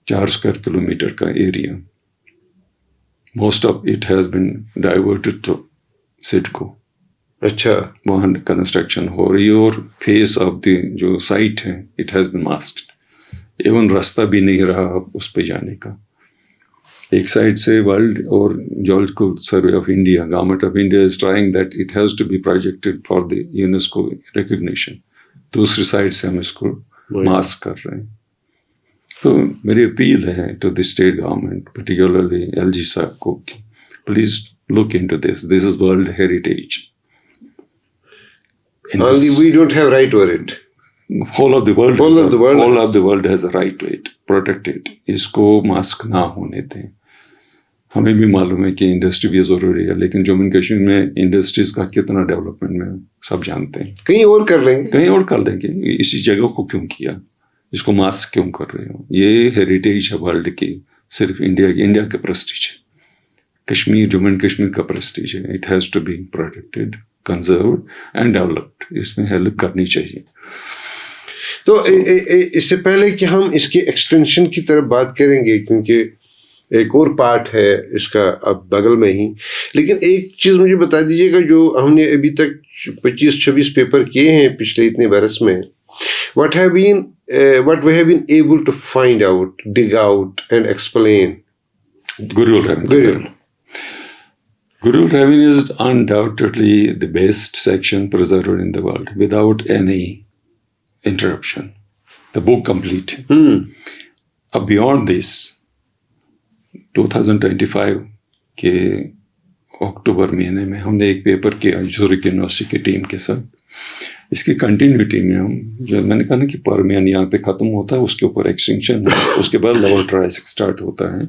4 اسکوائر کلومیٹر کا area, most of it has been diverted to SIDCO. اچھا, وہاں کنسٹرکشن ہو رہی ہے اور فیس آف دی جو سائٹ ہے اٹ ہیز بین ماسکڈ. ایون راستہ بھی نہیں رہا اب اس پہ جانے کا. ایک سائڈ سے ورلڈ اور geological survey of India, government of India is trying that it has to be projected for the UNESCO recognition, دوسری سائڈ سے ہم اس کو ماسک کر رہے ہیں. تو میری اپیل ہے to the state government, particularly LG صاحب کو, please look into this. This is world heritage. Only we don't have right over it. Whole of the world has a right to it. Protect it. اس کو mask نہ ہونے دیں. ہمیں بھی معلوم ہے کہ انڈسٹری بھی ضروری ہے، لیکن جموں اینڈ کشمیر میں انڈسٹریز کا کتنا ڈیولپمنٹ میں سب جانتے ہیں. کہیں اور کر لیں گے، کہیں اور کر لیں گے. اسی جگہ کو کیوں کیا، اس کو ماسک کیوں کر رہے ہو؟ یہ ہیریٹیج ہے ورلڈ کی، صرف انڈیا کا پریسٹیج ہے. کشمیر، جموں اینڈ کشمیر کا پریسٹیج ہے. It has to be protected, conserved and developed. اس میں ہیلپ کرنی چاہیے. تو اس سے پہلے کہ ہم اس کے ایکسٹینشن کی طرف بات کریں گے، کیونکہ ایک اور پارٹ ہے اس کا اب بغل میں ہی، لیکن ایک چیز مجھے بتا دیجیے گا، جو ہم نے ابھی تک 25-26 پیپر کیے ہیں پچھلے اتنے برس میں، what we have been able to find out, dig out and explain. Gurul Ravine is undoubtedly the best section preserved in the world without any interruption. The book complete. Beyond this, 2025 کے اکتوبر مہینے میں ہم نے ایک paper کیا Zurich university کی team کے ساتھ. اس کی کنٹینیوٹی میں ہم، جو میں نے کہا نا کہ پرمین یہاں پہ ختم ہوتا ہے، اس کے اوپر ایکسٹینشن ہے، اس کے بعد لور ٹرائسک اسٹارٹ ہوتا ہے.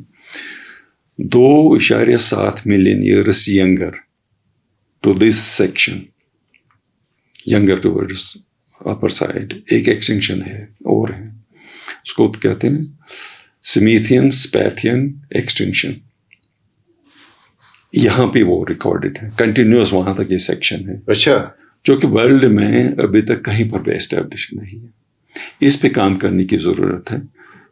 2.7 million years younger to this section, younger towards upper side. ایک ایکسٹینشن ہے اور ہے، اس کو کہتے ہیں سمیتھین سپیتھین ایکسٹینشن. یہاں پہ وہ ریکارڈڈ ہے کنٹینیوس، وہاں تک یہ سیکشن ہے. اچھا. جو کہ ورلڈ میں ابھی تک کہیں پر بھی اسٹیبلش نہیں ہے. اس پہ کام کرنے کی ضرورت ہے،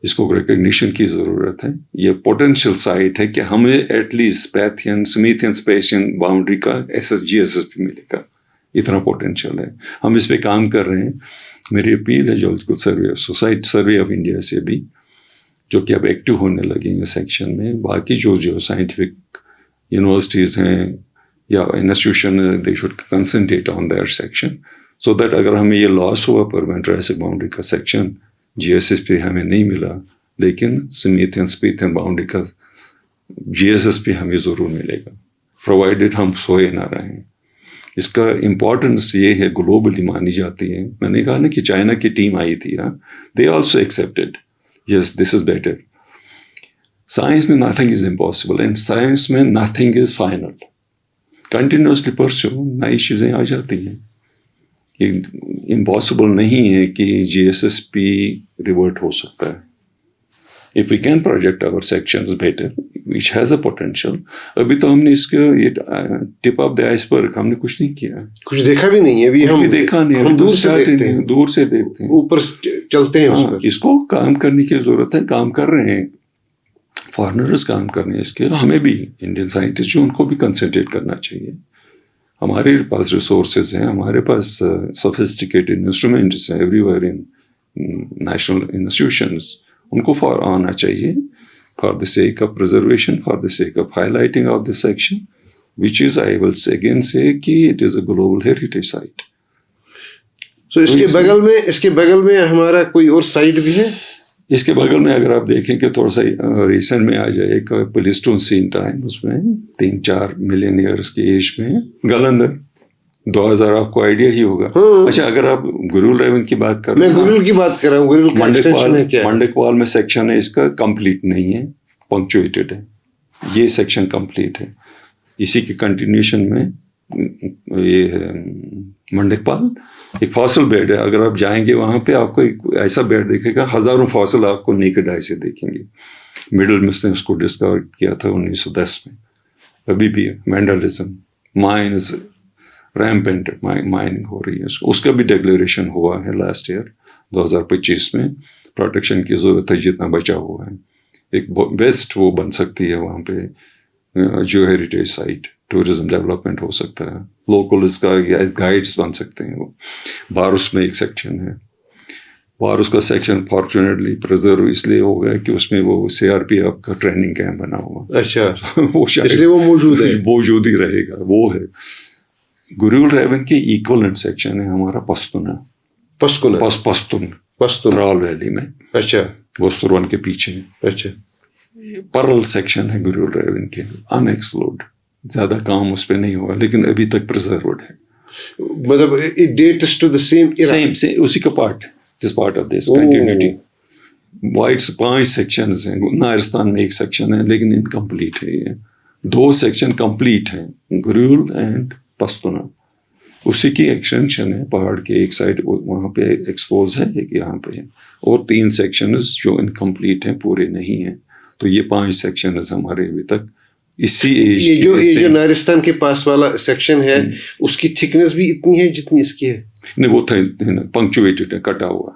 اس کو ریکگنیشن کی ضرورت ہے. یہ پوٹینشیل سائٹ ہے کہ ہمیں ایٹ لیسٹ پیتھین سمیتھین اسپیشین باؤنڈری کا GSS پہ ملے گا. اتنا پوٹینشیل ہے، ہم اس پہ کام کر رہے ہیں. میری اپیل ہے جیولوجیکل سروے آف انڈیا سے بھی، جو کہ اب ایکٹیو ہونے لگے ہیں سیکشن میں. باقی جو سائنٹیفک یونیورسٹیز ہیں یا institution, they should concentrate on that section, so that اگر ہمیں یہ لاس ہوا پرماننٹ ٹرائسک باؤنڈری کا سیکشن GSS پہ ہمیں نہیں ملا، لیکن سمیتھین سپیتھین باؤنڈری کا GSS پہ ہمیں ضرور ملے گا، پرووائڈیڈ ہم سوئے نہ رہیں. اس کا امپورٹنس یہ ہے، گلوبلی مانی جاتی ہے. میں نے کہا نا کہ چائنا کی ٹیم آئی تھی، they also accepted yes this is better. Science میں nothing is impossible, and science میں nothing is final. Continuously pursue نئی چیزیں آ جاتی ہیں. یہ امپاسبل نہیں ہے کہ GSS پہ ریورٹ ہو سکتا ہے. If we can project our sections better, which has a potential. ابھی تو ہم نے اس کا یہ ٹپ آف دا آئس برگ ہم نے کچھ نہیں کیا، کچھ دیکھا بھی نہیں ہے. ابھی ہم دیکھا نہیں، ہم دور سے دیکھتے ہیں، اوپر چلتے ہیں. اس کو کام کرنے کی ضرورت ہے. کام کر رہے ہیں، فارنرز کام کر رہے ہیں اس کے. ہمیں بھی انڈین سائنٹسٹ جو ان کو بھی کنسنٹریٹ کرنا چاہیے. ہمارے پاس ریسورسز ہیں، ہمارے پاس سوفسٹیکیٹڈ انسٹرومنٹس ہیں everywhere in national institutions. ان کو آنا چاہیے for the sake of preservation, for the sake of highlighting of this section which is I will again say کہ it is a global heritage site. So اس کے بغل میں ہمارا کوئی اور سائٹ بھی ہے. اس کے بغل میں اگر آپ دیکھیں کہ تھوڑا سا ریسنٹ میں آ جائے ایک پلیسٹون سین ٹائم، اس میں 3-4 ملین ایئرس کی ایج میں گلندر 2000 آپ کو آئیڈیا ہی ہوگا. اچھا، اگر آپ گرول ریون کی بات کر رہے ہیں، میں گرول کی بات کر رہا ہوں. منڈکپال میں سیکشن ہے اس کا کمپلیٹ نہیں ہے، پنکچویٹڈ ہے. یہ سیکشن کمپلیٹ ہے. اسی کے کنٹینیوشن میں یہ ہے منڈکپال، ایک فاسل بیڈ ہے. اگر آپ جائیں گے وہاں پہ آپ کو ایک ایسا بیڈ دیکھے گا، ہزاروں فاسل آپ کو نیکڈ آئی سے دیکھیں گے. مڈل میں نے اس کو ڈسکور کیا تھا 1910 میں. ابھی بھی وینڈلزم، مائنز ریمپینٹ مائننگ ہو رہی ہے. اس کا بھی ڈکلیریشن ہوا ہے لاسٹ ایئر 2025 میں. پروٹیکشن کی ضرورت ہے جتنا بچا ہوا ہے. ایک بیسٹ وہ بن سکتی ہے وہاں پہ جو ہیریٹیج سائٹ. ٹورزم ڈیولپمنٹ ہو سکتا ہے، لوکل اس کا گائیڈس بن سکتے ہیں. وہ بارس میں ایک سیکشن ہے. بارس کا سیکشن فارچونیٹلی پرزرو اس لیے ہو گیا کہ اس میں وہ CRPF کا ٹریننگ کیمپ بنا ہوا. اچھا، وہ شاید وہ موجود ہی رہے گا. وہ ہے گرول ریون کے ایکولنٹ سیکشن ہے ہمارا پشتون ترال ویلی میں. اچھا، وہ سرون کے پیچھے. اچھا، پرل سیکشن ہے گرول ریون کے، ان ایکسپلورڈ. زیادہ کام اس پہ نہیں ہوا لیکن ابھی تک پرزروڈ ہے. مطلب it dates to the same اسی کا part, this part of this continuity. وائٹس 5 سیکشنز ہیں. نارستان میں ایک سیکشن ہے لیکن انکمپلیٹ ہے. یہ 2 سیکشن کمپلیٹ ہیں, گریول اینڈ پشتونا. اسی کی ایکسٹینشن ہے پہاڑ کے ایک سائڈ وہاں پہ ایکسپوز ہے, ایک یہاں پہ ہے, اور 3 سیکشنز جو انکمپلیٹ ہیں, پورے نہیں ہیں. تو یہ 5 سیکشنز ہمارے ابھی تک اسی ایج. یہ جو نارستان کے پاس والا سیکشن ہے اس کی تھکنس بھی اتنی ہے جتنی اس کی ہے؟ نہیں, وہ پنکچویٹڈ ہے, کٹا ہوا.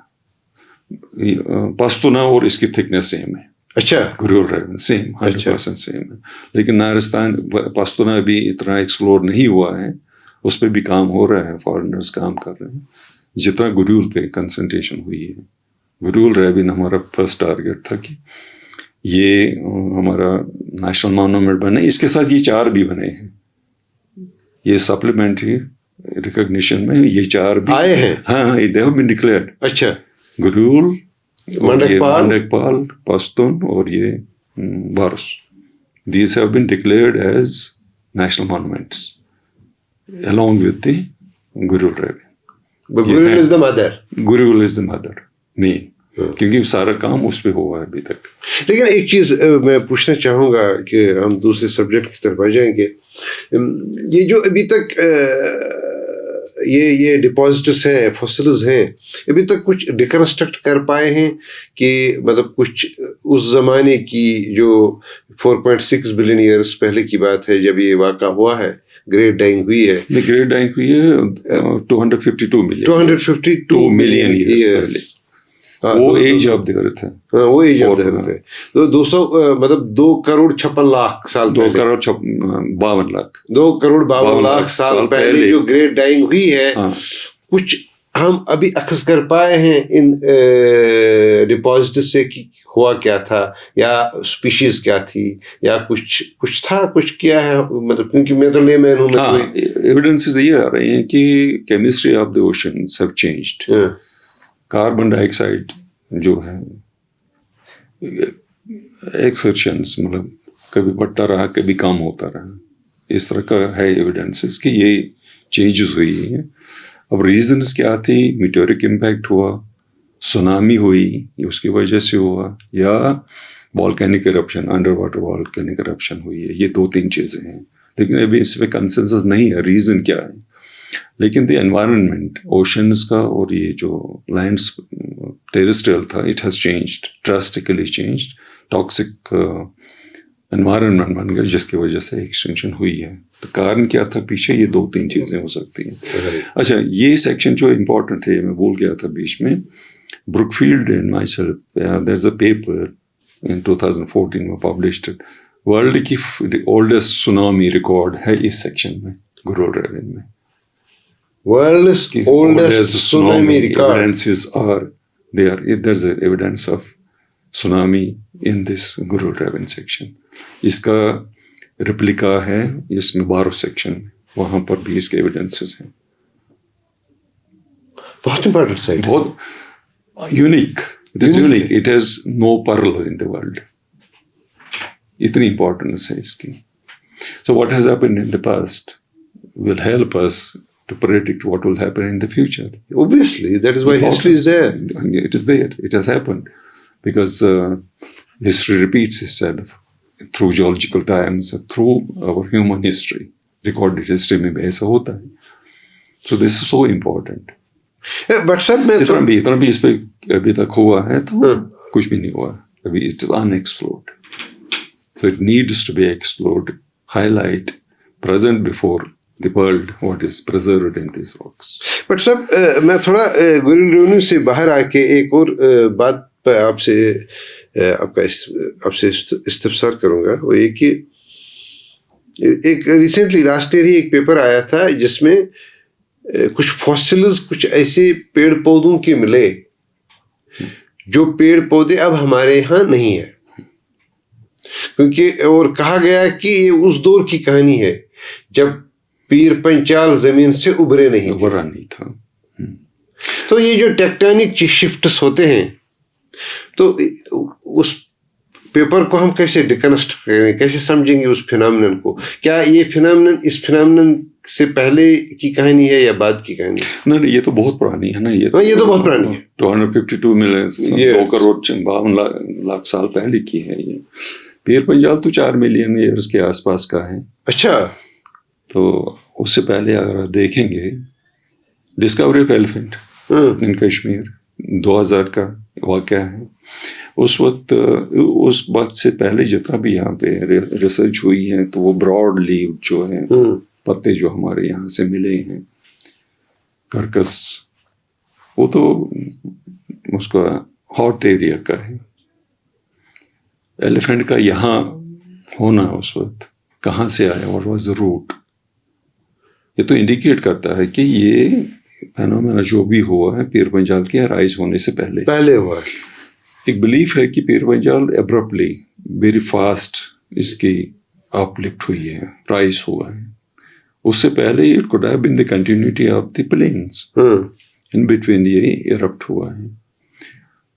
پشتونا اور اس کی تھکنس سیم ہے. اچھا, گریول ریون سیم 100% سیم ہے. لیکن نارستان پشتونا ابھی اتنا ایکسپلور نہیں ہوا ہے, اس پہ بھی کام ہو رہا ہے, فارنرز کام کر رہے ہیں. جتنا گریول پہ کنسنٹریشن ہوئی ہے, گریول ریون ہمارا فرسٹ ٹارگیٹ تھا کہ یہ ہمارا نیشنل مانومنٹ بنے. اس کے ساتھ یہ 4 بھی بنے ہیں, یہ سپلیمنٹری ریکگنیشن میں یہ 4 بھی آئے ہیں. ہاں, they have been declared. اچھا, گریول, منڈکپال, پشتون اور یہ بارس. These have been declared as national monuments along with the Gurul Raven. but Gurul is the mother. Gurul is the mother main, کیونکہ سارا کام اس پہ ہوا ہے ابھی تک. لیکن ایک چیز میں پوچھنا چاہوں گا کہ ہم دوسرے سبجیکٹ کی طرف آ جائیں گے. یہ جو ابھی تک یہ ڈپازٹس ہیں, فوسلز ہیں, ابھی تک کچھ ڈیکنسٹرکٹ کر پائے ہیں کہ مطلب کچھ اس زمانے کی جو 4.6 بلین ایئرس پہلے کی بات ہے جب یہ واقع ہوا ہے, گریٹ ڈائنگ ہوئی ہے. گریٹ ڈائنگ ہوئی ہے 252 ملین ایئرس پہلے. وہ ایج آف دی ارتھ ہے. وہ ایج آف دی ارتھ ہے. تو 200 مطلب 2.56 سال 2 کروڑ 52 لاکھ سال پہلے جو گریٹ ڈائنگ ہوئی ہے, کچھ ہم ابھی اخذ کر پائے ہیں ان ڈپازٹ سے کہ ہوا کیا تھا, یا اسپیشیز کیا تھی, یا کچھ تھا, کچھ کیا ہے, مطلب کیونکہ میں تو لے مین ہوں. ایویڈنسز یہ آ رہے ہیں کہ chemistry of the oceans have changed. Carbon dye oxide جو ہے ایکسرشنس مطلب کبھی بڑھتا رہا کبھی کم ہوتا رہا, اس طرح کا ہے ایویڈنسز کہ یہ چینجز ہوئی ہیں. اب ریزنس کیا تھی, میٹیورک امپیکٹ ہوا, سونامی ہوئی اس کی وجہ سے ہوا, یا volcanic eruption, under water volcanic eruption ہوئی ہے. یہ 2-3 چیزیں ہیں, لیکن ابھی اس پہ کنسنسس نہیں ہے ریزن کیا ہے. لیکن دی انوائرمنٹ اوشنس کا اور یہ جو لینڈس ٹیرسٹریل تھا, it has changed, drastically changed. Toxic environment بن گیا جس کی وجہ سے ایکسٹینشن ہوئی ہے. تو کارن کیا تھا پیچھے, یہ 2-3 چیزیں ہو سکتی ہیں. اچھا, یہ سیکشن جو امپورٹنٹ ہے میں بھول گیا تھا بیچ میں. Brookfield and myself, there is a paper in 2014 میں پبلشڈ. ورلڈ کی اولڈسٹ سونامی ریکارڈ ہے اس سیکشن میں, گرول ریون میں. World's oldest tsunami record. Evidences are there. There's evidence of tsunami in this Gurul Raven section. اس کا replica ہے اس میں بارو سیکشن میں, وہاں پر بھی اس کے ایویڈنسز ہیں. بہت امپورٹنٹ سائٹ, بہت unique. It is unique. It has no parallel in the world. اتنی امپورٹنس ہے اس کی. So what has happened in the past will help us to predict what will happen in the future. Obviously, that is why history is there. It is there. It has happened because history repeats itself through geological times, through our human history. Recorded history میں بھی ایسا ہوتا ہے. So this is so important. But sir, میں اتنا بھی اس پہ ابھی تک ہوا ہے تو کچھ بھی نہیں ہوا ابھی. It is unexplored. So it needs to be explored, highlight, present before the world what is preserved in these rocks. But sir, میں تھوڑا گریول ریونیو سے باہر آ کے ایک اور بات پہ آپ سے استفسار کروں گا. وہ یہ کہ ایک ریسنٹلی لاسٹ ایئر ہی ایک پیپر آیا تھا جس میں کچھ فوسلز, کچھ ایسے پیڑ پودوں کے ملے جو پیڑ پودے اب ہمارے یہاں نہیں ہیں, کیونکہ اور کہا گیا کہ یہ اس دور کی کہانی ہے جب پیر پنچال زمین سے ابھرا نہیں تھا. تو یہ جو ٹیکٹونک شفٹس ہوتے ہیں, تو اس پیپر کو ہم کیسے ڈیکنسٹ کریں, کیسے سمجھیں گے اس فینامنن کو؟ کیا یہ فینامنن اس فینامنن سے پہلے کی کہانی ہے یا بعد کی کہانی؟ نہیں, یہ تو بہت پرانی ہے نا. یہ تو بہت پرانی ہے. 252 ملین 2 کروڑ 52 لاکھ سال پہلے کی ہے. پیر پنجال تو 4 ملین ایئرس کے آس پاس کا ہے. اچھا. تو اس سے پہلے اگر آپ دیکھیں گے ڈسکوری آف ایلیفنٹ ان کشمیر 2000 کا واقعہ ہے. اس وقت سے پہلے جتنا بھی یہاں پہ ریسرچ ہوئی ہے تو وہ براڈ لیو جو ہیں پتے جو ہمارے یہاں سے ملے ہیں کرکس، وہ تو اس کا ہاٹ ایریا کا ہے. ایلیفنٹ کا یہاں ہونا اس وقت کہاں سے آیا، واٹ واز دا روٹ، یہ تو انڈیکیٹ کرتا ہے کہ یہ فینومینا جو بھی ہوا ہے پیر پنجال کے رائز ہونے سے پہلے ہوا. ایک بلیف ہے کہ پیر پنجال ابرپٹلی ویری فاسٹ اس کی اپ لفٹ ہوئی ہے، رائز ہوا ہے. اس سے پہلے it could have been the continuity of the planes in between, یہ ارپٹ ہوا ہے.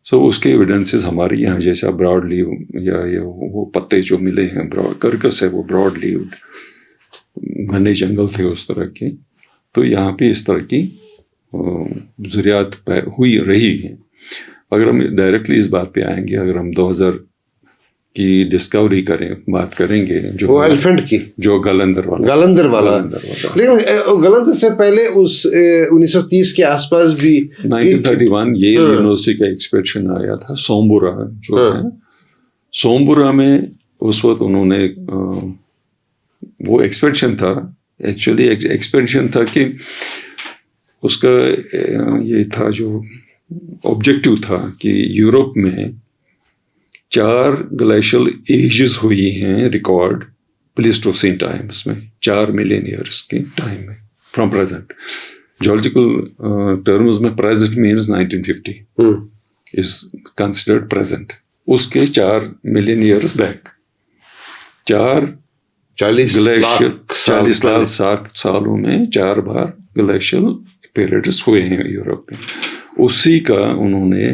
سو اس کے ایویڈنسز ہمارے یہاں جیسا براڈ لیو یا وہ پتے جو ملے ہیں، براڈ کرکس ہے وہ براڈ لیوڈ، گھنے جنگل تھے اس طرح کے. تو یہاں پہ اس طرح کی ذریات رہی ہیں. اگر ہم ڈائریکٹلی اس بات پہ آئیں گے، اگر ہم 2000 کی ڈسکوری بات کریں گے جو ایلیفنٹ کی، جو گلندر والا، لیکن گلندر سے پہلے اس 1930 کے آس پاس بھی 1931 یہ یونیورسٹی کا ایکسپیڈیشن آیا تھا سومبورا جو ہے. سومبورا میں اس وقت انہوں نے وہ ایکسپیڈیشن تھا، ایکچولی ایکسپیڈیشن تھا کہ اس کا یہ تھا جو آبجیکٹیو تھا کہ یورپ میں 4 گلیشیل ایجز ہوئی ہیں ریکارڈ پلیسٹوسین ٹائمس میں، 4 ملین ایئرس کے ٹائم میں فرام پریزنٹ. جیولوجیکل ٹرمز میں present means 1950 is considered present. اس کے 4 ملین ایئرس بیک 40 لاکھ سالوں میں 4 بار گلیشیل پیریڈس ہوئے ہیں یورپ میں. اسی کا انہوں نے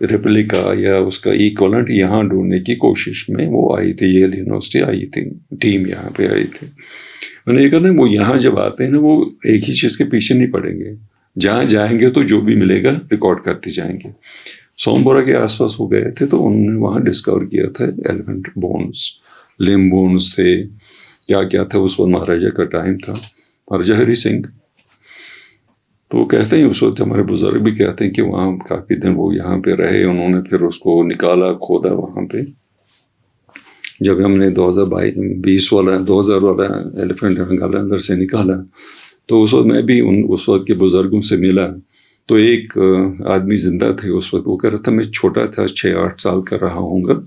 ریپلیکا یا اس کا ایکولنٹ یہاں ڈھونڈنے کی کوشش میں وہ آئی تھی، ییل یونیورسٹی آئی تھی، ٹیم یہاں پہ آئی تھی. میں نے یہ کہا وہ یہاں جب آتے ہیں نا وہ ایک ہی چیز کے پیچھے نہیں پڑیں گے، جہاں جائیں گے تو جو بھی ملے گا ریکارڈ کرتے جائیں گے. سومبورا کے آس پاس ہو گئے تھے تو انہوں نے وہاں ڈسکور کیا تھا ایلیفنٹ بونس، لم بونس تھے، کیا تھا. اس وقت مہاراجا کا ٹائم تھا، مہاراجا ہری سنگھ. تو وہ کہتے ہیں اس وقت ہمارے بزرگ بھی کہتے ہیں کہ وہاں کافی دن وہ یہاں پہ رہے، انہوں نے پھر اس کو نکالا، کھودا وہاں پہ. جب ہم نے 2020 والا ایلیفنٹ گلندر سے نکالا تو اس وقت میں بھی اس وقت کے بزرگوں سے ملا. تو ایک آدمی زندہ تھے اس وقت، وہ کہہ رہا تھا میں چھوٹا تھا، 6-8 سال کا رہا ہوں گا،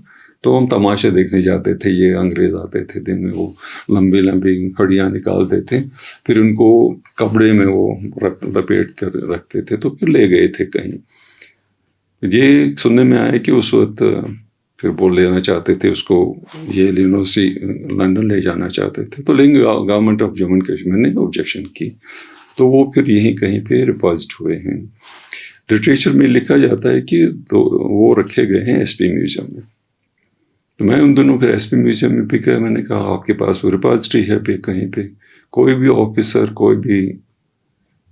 تو ہم تماشے دیکھنے جاتے تھے. یہ انگریز آتے تھے دن میں، وہ لمبی لمبی ہڈیاں نکالتے تھے، پھر ان کو کپڑے میں وہ لپیٹ کر رکھتے تھے، تو پھر لے گئے تھے کہیں. یہ سننے میں آیا کہ اس وقت پھر وہ لینا چاہتے تھے اس کو، یہ یونیورسٹی لنڈن لے جانا چاہتے تھے، تو لیکن government of Jammu and Kashmir نے آبجیکشن کی، تو وہ پھر یہیں کہیں پہ ریپازٹ ہوئے ہیں. لٹریچر میں لکھا جاتا ہے کہ وہ رکھے گئے ہیں ایس پی میوزیم میں. تو میں ان دنوں پھر ایس پی میوزیم میں بھی گیا، میں نے کہا آپ کے پاس وہ ریپازٹری ہے پہ کہیں پہ؟ کوئی بھی آفیسر کوئی بھی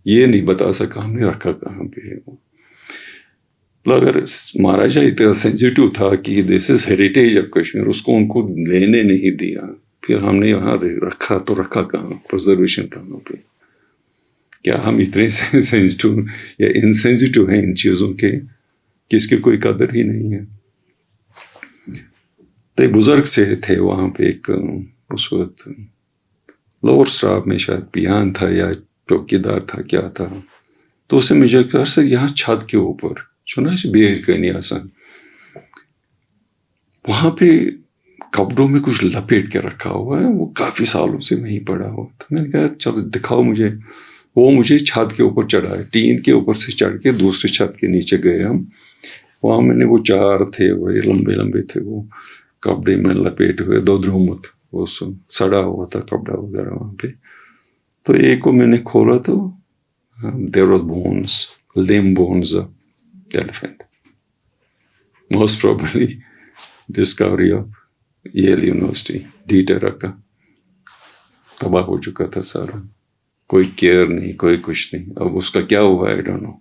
یہ نہیں بتا سکا ہم نے رکھا کہاں پہ ہے. اگر مہاراجا اتنا سینسیٹیو تھا کہ دس از ہیریٹیج آف کشمیر، اس کو ان کو لینے نہیں دیا، پھر ہم نے یہاں رکھا تو رکھا کہاں، پرزرویشن کہاں پہ؟ کیا ہم اتنے سینسیٹیو یا انسینسیٹیو ہیں ان چیزوں کے کہ اس کی کوئی قدر ہی نہیں ہے؟ تو ایک بزرگ سے تھے وہاں پہ، ایک اس وقت لوور اسٹاف میں شاید پیان تھا یا چوکیدار تھا، کیا تھا. تو اسے مجھے کہا سر یہاں چھت کے اوپر چنا بیر کہنی آسان، وہاں پہ کپڑوں میں کچھ لپیٹ کے رکھا ہوا ہے، وہ کافی سالوں سے وہیں پڑا ہوا. تو میں نے کہا چلو دکھاؤ مجھے. وہ مجھے چھت کے اوپر چڑھائے، ٹین کے اوپر سے چڑھ کے دوسرے چھت کے نیچے گئے ہم. وہاں میں نے وہ 4 تھے، بڑے لمبے لمبے تھے، وہ کپڑے میں لپیٹ ہوئے، دودھرومت، وہ سڑا ہوا تھا کپڑا وغیرہ وہاں پہ. تو ایک کو میں نے کھولا تو دیر واز بونس، لم bones of elephant, most probably Discovery of ییل university D tera کا. تباہ ہو چکا تھا سارا، کوئی کیئر نہیں، کوئی کچھ نہیں. اب اس کا کیا ہوا آئی ڈونٹ نو،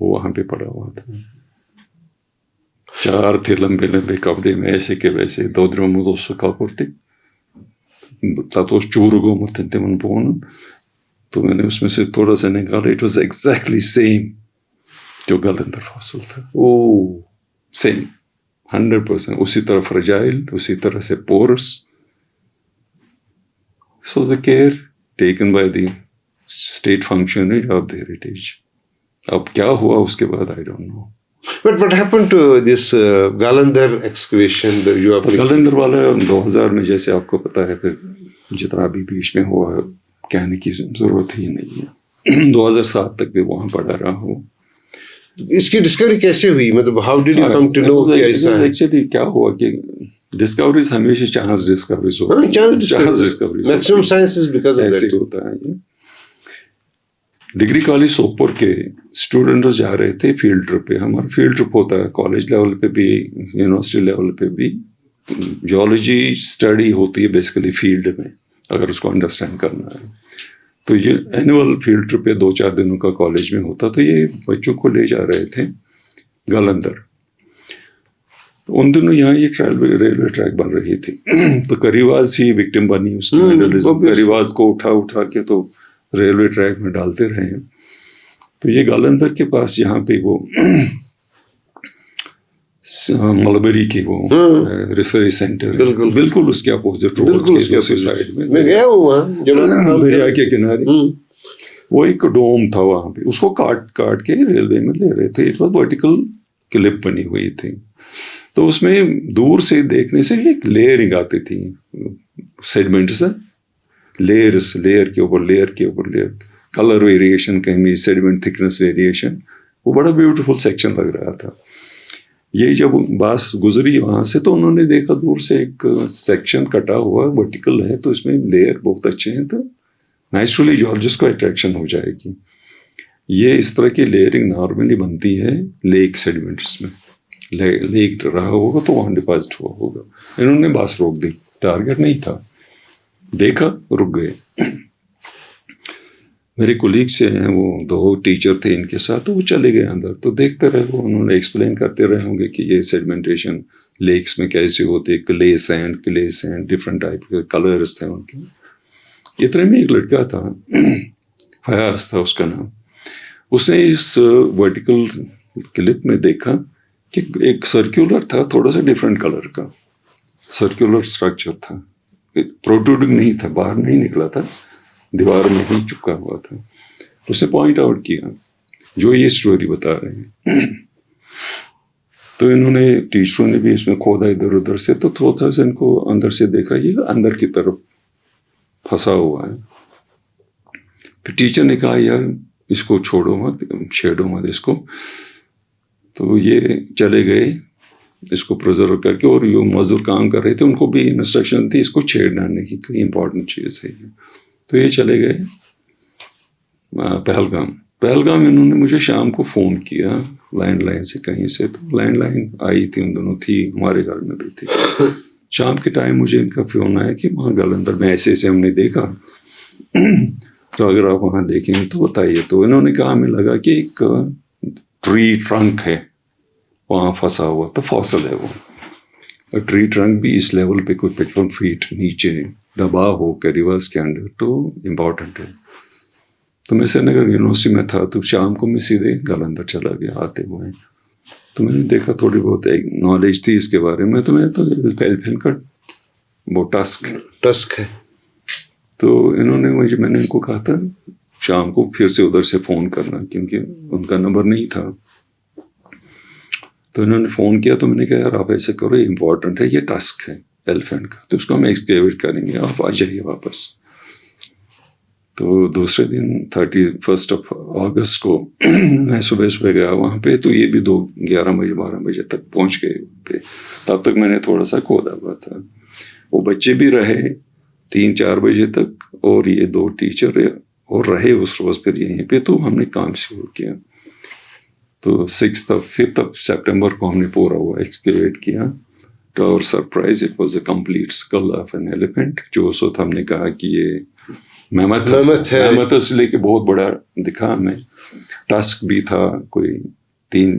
وہ وہاں پہ پڑا ہوا تھا. 4 تھے لمبے لمبے کپڑے میں ایسے کہ ویسے دودرمودوس کپڑتے تاتوس چورگو متن تمن بون. تو میں نے اس میں سے تھوڑا سا نکالا. اٹ واز ایگزیکٹلی سیم جو گلندر فصل تھا. سیم 100% اسی طرح فرجائل, اسی طرح سے Porus. So the care taken by the state functionary of the heritage. اب کیا ہوا اس کے بعد I don't know. But what happened to this Galandhar excavation that you have? گلندر والا 2000 میں جیسے آپ کو پتا ہے, پھر جتنا بھی بیچ میں ہوا کہنے کی ضرورت ہی نہیں ہے. 2007 تک بھی وہاں پڑا رہا ہوں. اس کی ڈسکوری کیسے ہوئی, مطلب how did you come to know کہ ایسا ہے؟ ایکچولی کیا ہوا کہ ڈسکوریز ہمیشہ چانس ڈسکوریز ہوتی ہیں. Chance discoveries maximum science is because of ایسے دیٹ. ہوتا ہے. ڈگری کالج سوپور کے اسٹوڈنٹس جا رہے تھے فیلڈ ٹرپ پہ. ہمارا فیلڈ ٹرپ ہوتا ہے کالج لیول پہ بھی, یونیورسٹی لیول پہ بھی. جیولوجی اسٹڈی ہوتی ہے بیسیکلی فیلڈ میں, اگر اس کو انڈرسٹینڈ کرنا ہے. تو یہ اینول فیلڈ ٹرپ 2-4 دنوں کا کالج میں ہوتا. تو یہ بچوں کو لے جا رہے تھے گلندر. ان دنوں یہاں یہ ریلوے ٹریک بن رہی تھی. تو کریواز ہی وکٹم بنی اس کی وینڈلزم. کریواز کو اٹھا کے تو ریلوے ٹریک میں ڈالتے رہے ہیں. تو یہ گالندر کے پاس یہاں پہ وہ ملبری کی وہ ریسرچ سینٹر ہے, بالکل اس کے اپوزٹ روڈ کے دوسری سائڈ میں گیا ہوا دریا کے کنارے. وہ ایک ڈوم تھا وہاں پہ, اس کو کاٹ کے ریلوے میں لے رہے تھے. اٹ واز ورٹیکل کلپ بنی ہوئی تھی. تو اس میں دور سے دیکھنے سے ایک لیئرنگ آتی تھی سیڈمنٹ سے, لیئر کے اوپر لیئر, کلر ویریشن, کہیں بھی سیڈمنٹ تھکنس ویریشن. وہ بڑا بیوٹیفل سیکشن لگ رہا تھا. یہ جب باس گزری وہاں سے تو انہوں نے دیکھا دور سے ایک سیکشن کٹا ہوا ورٹیکل ہے, تو اس میں لیئر بہت اچھے ہیں. تو نیچرلی جیولوجسٹ کو اٹریکشن ہو جائے گی. یہ اس طرح کی لیئرنگ نارملی بنتی ہے لیک سیڈمنٹس میں. لیک رہا ہوگا تو وہاں ڈپازٹ ہوا ہوگا. انہوں نے باس روک دی, ٹارگیٹ نہیں تھا. دیکھا, رک گئے. میرے کولیگ سے ہیں, وہ 2 ٹیچر تھے ان کے ساتھ, تو وہ چلے گئے اندر. تو دیکھتے رہے وہ, انہوں نے ایکسپلین کرتے رہے ہوں گے کہ یہ سیڈمنٹیشن لیکس میں کیسے ہوتی ہے. کلے سینڈ ڈفرینٹ ٹائپ کے کلرس تھے ان کے. اتنے میں ایک لڑکا تھا, فیاض تھا اس کا نام. اس نے اس ورٹیکل کلپ میں دیکھا کہ ایک سرکولر تھا, تھوڑا سا ڈفرینٹ کلر کا سرکولر اسٹرکچر تھا. پروٹروڈنگ نہیں تھا, باہر نہیں نکلا تھا, دیوار میں ہی چپکا ہوا تھا. اس نے پوائنٹ آؤٹ کیا جو یہ اسٹوری بتا رہے ہیں. تو انہوں نے ٹیچروں نے بھی اس میں کھودا ادھر ادھر سے, تو تھوڑا سا ان کو اندر سے دیکھا, یہ اندر کی طرف پھنسا ہوا ہے. پھر ٹیچر نے کہا یار اس کو چھوڑو مت, چھیڑو مت اس کو. تو یہ چلے گئے اس کو پرزرو کر کے, اور جو مزدور کام کر رہے تھے ان کو بھی انسٹرکشن تھی اس کو چھیڑنا نہیں, کوئی امپورٹنٹ چیز ہے. تو یہ چلے گئے پہلگام. انہوں نے مجھے شام کو فون کیا لینڈ لائن سے کہیں سے. تو لینڈ لائن آئی تھی ان دونوں, تھی ہمارے گھر میں بھی تھی. شام کے ٹائم مجھے ان کا فون آیا کہ وہاں گلندر میں ایسے ہم نے دیکھا, تو اگر آپ وہاں دیکھیں تو بتائیے. تو انہوں نے کہا ہمیں لگا کہ ایک ٹری ٹرنک ہے وہاں پھنسا ہوا, تو فاسل ہے وہ. ٹری ٹرنک بھی اس لیول پہ کوئی 55 فیٹ نیچے دبا ہو کریواز کے انڈر, تو امپورٹنٹ ہے. تو میں سری نگر یونیورسٹی میں تھا, تو شام کو میں سیدھے گلندر چلا گیا آتے ہوئے. تو میں نے دیکھا تھوڑی بہت نالج تھی اس کے بارے میں. تو میں تو پھیل کر وہ ٹسک ہے. تو انہوں نے میں نے ان کو کہا تھا شام کو پھر سے ادھر سے فون کرنا, کیونکہ ان کا نمبر نہیں تھا. تو انہوں نے فون کیا, تو میں نے کہا یار آپ ایسے کرو, یہ امپورٹنٹ ہے, یہ ٹسک ہے ایلیفینٹ کا, تو اس کو ہم ایکسکیویٹ کریں گے, آپ آ جائیے واپس. تو دوسرے دن 31 اگست کو میں صبح گیا وہاں پہ. تو یہ بھی 11-12 بجے تک پہنچ گئے پہ. تب تک میں نے تھوڑا سا کھودا ہوا تھا. وہ بچے بھی رہے 3-4 بجے تک, اور یہ 2 ٹیچر اور رہے اس روز پھر یہیں پہ. تو ہم نے کام شروع کیا. تو 5 سپٹمبر کو ہم نے پورا وہ ایکسکیویٹ کیا. To our surprise it was a complete skull of an elephant, جو اس وقت ہم نے کہا کہ یہ میمتھس لے کے بہت بڑا دکھا ہمیں. ٹسک بھی تھا, کوئی 3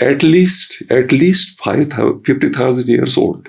at least 50,000 years old.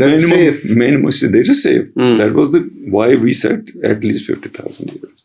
That is safe. That was the why we said at least 50,000 years.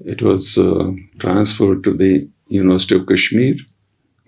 It was transferred to the University of Kashmir.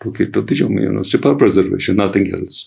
took it to the Jammu University for preservation, nothing else.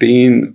3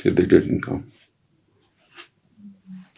They didn't come.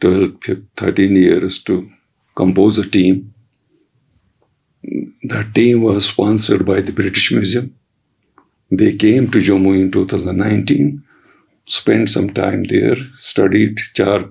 12-13 years to compose a team. the team was sponsored by the British Museum. They came to Jammu in 2019, spent some time there, studied. 4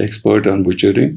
expert on butchering,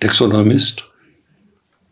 taxonomist,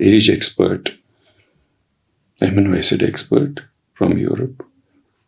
age expert, amino acid expert from Europe,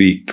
week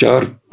4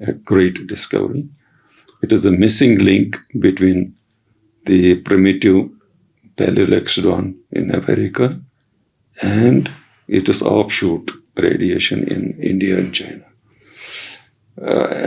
a great discovery. It is a missing link between the primitive Paleolexodon in Africa and its offshoot radiation in India and China.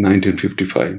1955.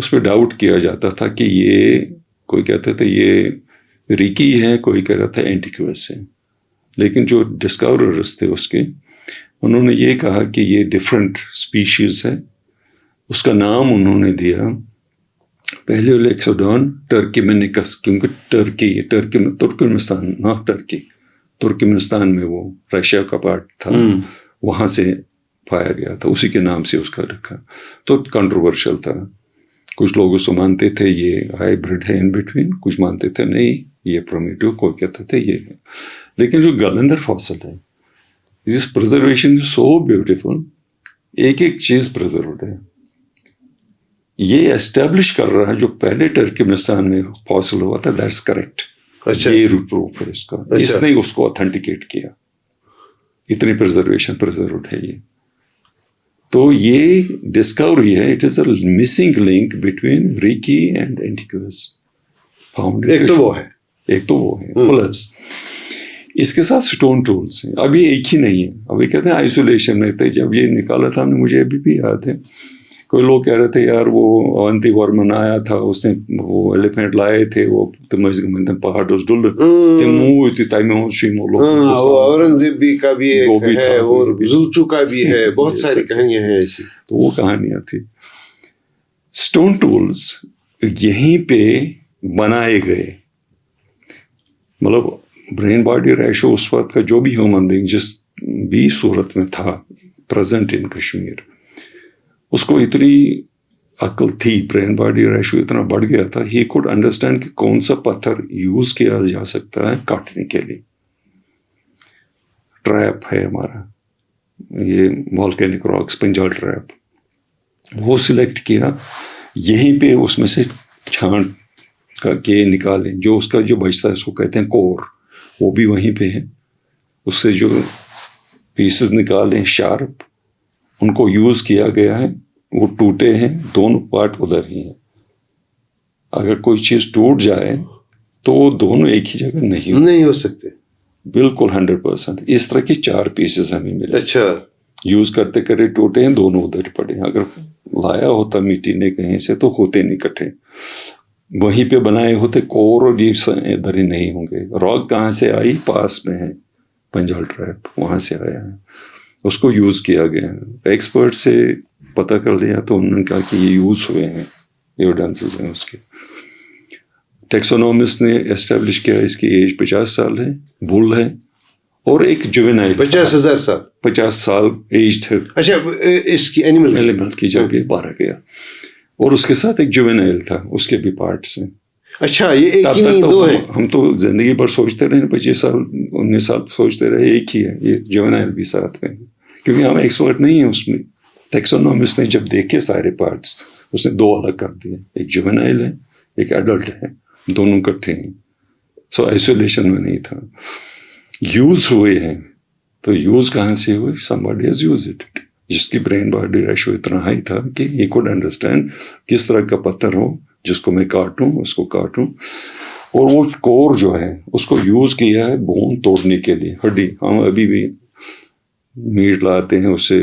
اس پہ doubt کیا جاتا تھا کہ یہ کوئی کہتا تھا یہ ریکی ہے, کوئی کہہ رہا تھا اینٹیکوس ہے. لیکن جو ڈسکوررز تھے اس کے, انہوں نے یہ کہا کہ یہ ڈفرینٹ اسپیشیز ہے. اس کا نام انہوں نے دیا پیلیولیکسوڈون ٹرکیمینیکس, کیونکہ ترکمنستان, نہ ترکمنستان میں وہ رشیا کا پارٹ تھا, وہاں سے پایا گیا تھا, اسی کے نام سے اس کا رکھا. تو کنٹروورشل تھا. کچھ لوگ اس کو مانتے تھے یہ ہائیبرڈ ہے ان بٹوین, کچھ مانتے تھے نہیں یہ پرومیٹو, کوئی کہتے تھے یہ ہے. لیکن جو گلندر فاسل ہے, دس پرزرویشن از سو بیوٹیفل, ایک ایک چیز پرزروڈ ہے. یہ اسٹیبلش کر رہا ہے جو پہلے ترکمنستان میں فاسل ہوا تھا, دیٹس کریکٹ. یہ پروف ہے اس کا, اس نے اس کو اتھینٹیکیٹ کیا. اتنی پرزروڈ ہے یہ. تو یہ ڈسکوری ہے, it is a missing link between ریکی اینڈ اینٹیکوس فاؤنڈ. ایک تو وہ ہے پلس اس کے ساتھ اسٹون ٹولس ہیں. اب یہ ایک ہی نہیں ہے, اب یہ کہتے ہیں آئسولیشن میں تھے. جب یہ نکالا تھا ہم نے, مجھے ابھی بھی یاد ہے, کوئی لوگ کہہ رہے تھے یار وہ اونتی ورمن آیا تھا, اس نے وہ ایلیفینٹ لائے تھے, وہ پہاڑ ڈل اورنگزیب بھی کا بھی ہے, اور زلچو کا بھی ہے, بہت ساری کہانیاں ہیں ایسی. تو وہ کہانیاں تھی. اسٹون ٹولس یہیں پہ بنائے گئے. مطلب برین باڈی ریشو اس وقت کا جو بھی ہیومن بینگ جس بھی صورت میں تھا پریزنٹ ان کشمیر, اس کو اتنی عقل تھی, برین باڈی ریشو اتنا بڑھ گیا تھا, ہی کوڈ انڈرسٹینڈ کہ کون سا پتھر یوز کیا جا سکتا ہے کاٹنے کے لیے. ٹریپ ہے ہمارا یہ والکینک راکس, پنجال ٹریپ, وہ سلیکٹ کیا. یہیں پہ اس میں سے چھان کے نکالیں, جو اس کا جو بچتا ہے اس کو کہتے ہیں کور, وہ بھی وہیں پہ ہے. اس سے جو پیسز نکالیں شارپ, ان کو یوز کیا گیا ہے. وہ ٹوٹے ہیں, دونوں پارٹ ادھر ہی ہیں. اگر کوئی چیز ٹوٹ جائے تو وہ دونوں ایک ہی جگہ نہیں ہو سکتے. بالکل 100%. اس طرح کے 4 پیسز ہمیں ملے. اچھا, یوز کرتے کرے ٹوٹے ہیں, دونوں ادھر پڑے ہیں. اگر لایا ہوتا مٹی نے کہیں سے تو ہوتے نہیں کٹھے, وہیں پہ بنائے ہوتے کور, اور یہ ادھر ہی نہیں ہوں گے. راک کہاں سے آئی؟ پاس میں ہے پنجال ٹریپ, وہاں سے آیا ہے. اس کو یوز کیا گیا. ایکسپرٹ سے پتہ کر لیا تو انہوں نے کہا کہ یہ یوز ہوئے ہیں, ایویڈنسز ہیں اس کے. ٹیکسونومسٹ نے اسٹیبلش کیا اس کی ایج 50 سال ہے, بل ہے, اور ایک جوینائل 50,000 سال 50 سال ایج تھے. اچھا, اس کی اینیمل کی جب یہ باہر گیا, اور اس کے ساتھ ایک جوینائل تھا, اس کے بھی پارٹس ہیں. اچھا, یہ ایک ہی نہیں, 2 ہیں. ہم تو زندگی بھر سوچتے رہے, 25 سال 19 سال سوچتے رہے ایک ہی ہے. یہ جوینائل بھی ساتھ میں, کیونکہ ہم ایکسپرٹ نہیں ہیں اس میں. ٹیکسونومسٹ نے جب دیکھے سارے پارٹس, اس نے 2 الگ کر دیے, ایک جوینائل ہے, ایک ایڈلٹ ہے, دونوں کٹھے ہیں. سو آئسولیشن میں نہیں تھا. یوز ہوئے ہیں, تو یوز کہاں سے ہوئے؟ somebody has used it. جس کی برین باڈی ریشو اتنا ہائی تھا کہ he could understand کس طرح کا پتھر ہو جس کو میں کاٹوں, اس کو کاٹوں. اور وہ کور جو ہے اس کو یوز کیا ہے بون توڑنے کے لیے, ہڈی. ہم ابھی بھی میٹ لاتے ہیں اسے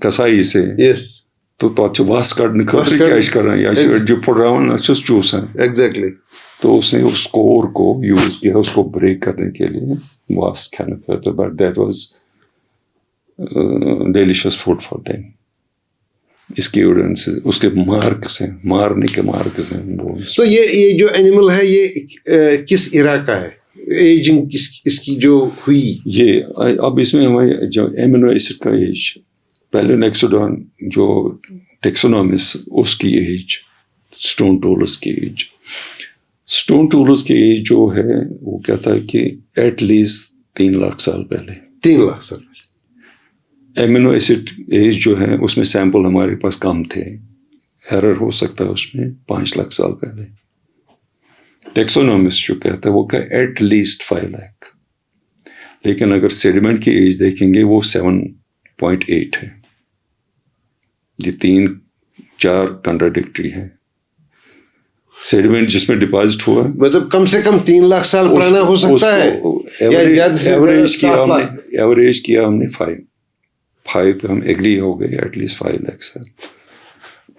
کسائی سے, تو واس کاٹنے کر رہے ہیں, جو پڑ رہا چوسا. ایگزیکٹلی. تو اس نے اس کور کو یوز کیا اس کو بریک کرنے کے لیے, واس کھانا کھاتا. But that was delicious food for them. اس کی ایویڈنس, اس کے مارکس ہیں, مارنے کے مارکس ہیں. تو یہ جو اینیمل ہے یہ کس ایرا کا ہے؟ ایجنگ اس کی جو ہوئی, یہ اب اس میں ہمارے جو ایمینو ایسڈ کا ایج, پیلیونیکسوڈون جو ٹیکسونومس, اس کی ایج, اسٹون ٹولس کی ایج. اسٹون ٹولس کی ایج جو ہے وہ کہتا ہے کہ ایٹ لیسٹ 3 لاکھ سال پہلے. 3 لاکھ سال. ایمینو ایسڈ ایج جو ہے اس میں سیمپل ہمارے پاس کم تھے, ایرر ہو سکتا ہے اس میں 5 لاکھ سال پہلے. ٹیکسونومسٹ جو کہتا ہے وہ کہ ایٹ لیسٹ 5 لاکھ. لیکن اگر سیڈیمنٹ کی ایج دیکھیں گے وہ 7.8 ہے. یہ 3-4 کنٹراڈکٹری ہیں. سیڈیمنٹ جس میں ڈپازٹ ہوا, مطلب کم سے کم 3 لاکھ سال پرانا ہو سکتا ہے. ایوریج کیا ہم نے 5 پہ ہم ایگری ہو گئے, ایٹ لیسٹ 5 لاکھ سال.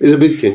It's a big thing.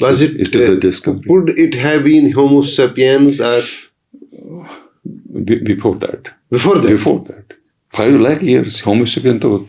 Was it? It is a discovery. Could it have been Homo sapiens or Before that. before that? Before that. 5 lakh years. Homo sapien to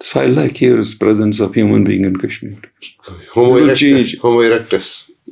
5 lakh years presence of human being in Kashmir. Homo It will erectus. change. Homo erectus.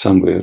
somewhere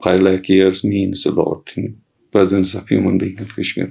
5 lakh years means a lot in presence of human being in Kashmir.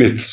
myths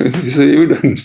It's evidence.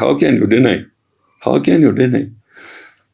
how can you deny? How can you deny?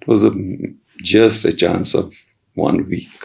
It was just a chance of 1 week.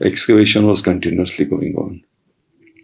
excavation was continuously going on.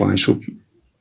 500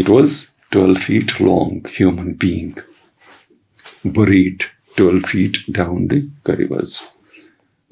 It was 12 feet long human being buried 12 feet down the crevice.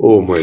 Oh my.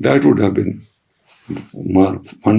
that would have been more fun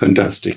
fantastic.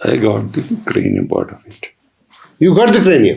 I got the cranium part of it. You got the cranium?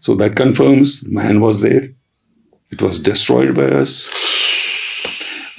So that confirms man was there. It was destroyed by us.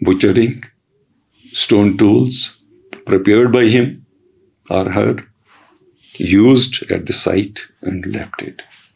butchering, stone tools prepared by him or her, used at the site and left it.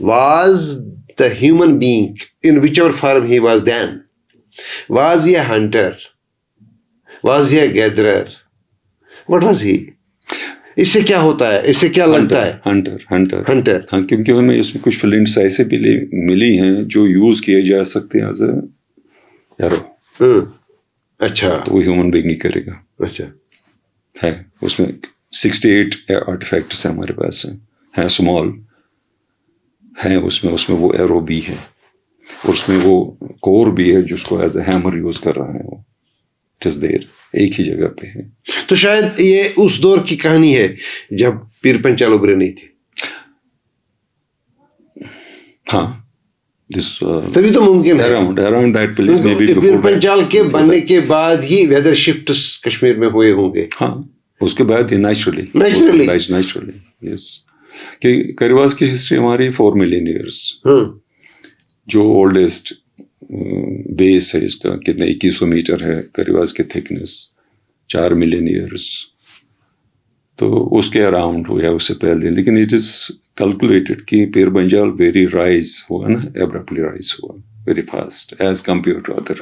was the human being in whichever form he was then, was he a hunter, was he a gatherer, what was he? اس سے کیا ہوتا ہے, اس سے کیا لگتا ہے؟ Hunter. ہاں, کیونکہ ہمیں اس میں کچھ فلنٹس ایسے بھی ملی ہیں جو یوز کیے جا سکتے ہیں ایز اے ایرو. اچھا, تو وہ ہیومن بینگ ہی کرے گا. اچھا, ہے اس میں 68 آرٹیفیکٹس ہیں ہمارے پاس ہیں اسمال ہیں, اس میں وہ ایرو بھی ہے, اور اس میں وہ کور بھی ہے جس کو ایز اے ہیمر یوز کر رہا ہے. وہ جس دیر ایک ہی جگہ پہ ہے. تو شاید یہ اس دور کی کہانی ہے جب پیر پنچال ابھرے نہیں تھے. ہاں, تبھی تو ممکن ہے around that place, maybe Pir before Panchal کے بننے کے بعد ہی ویدر شفٹس کشمیر میں ہوئے ہوں گے. ہاں, اس کے بعد ہی نیچرلی یس. کہ کریواس کی ہسٹری ہماری 4 ملین ایئرس, جو اولڈسٹ بیس ہے اس کا کتنا 2100 میٹر ہے کریواس کی تھکنس, 4 ملین ایئرس. تو اس کے اراؤنڈ ہو یا اس سے پہلے, لیکن اٹ از کیلکولیٹڈ کہ پیر بنجال ویری رائز ہوا نا, ایبرپٹلی رائز ہوا very fast as compare to other.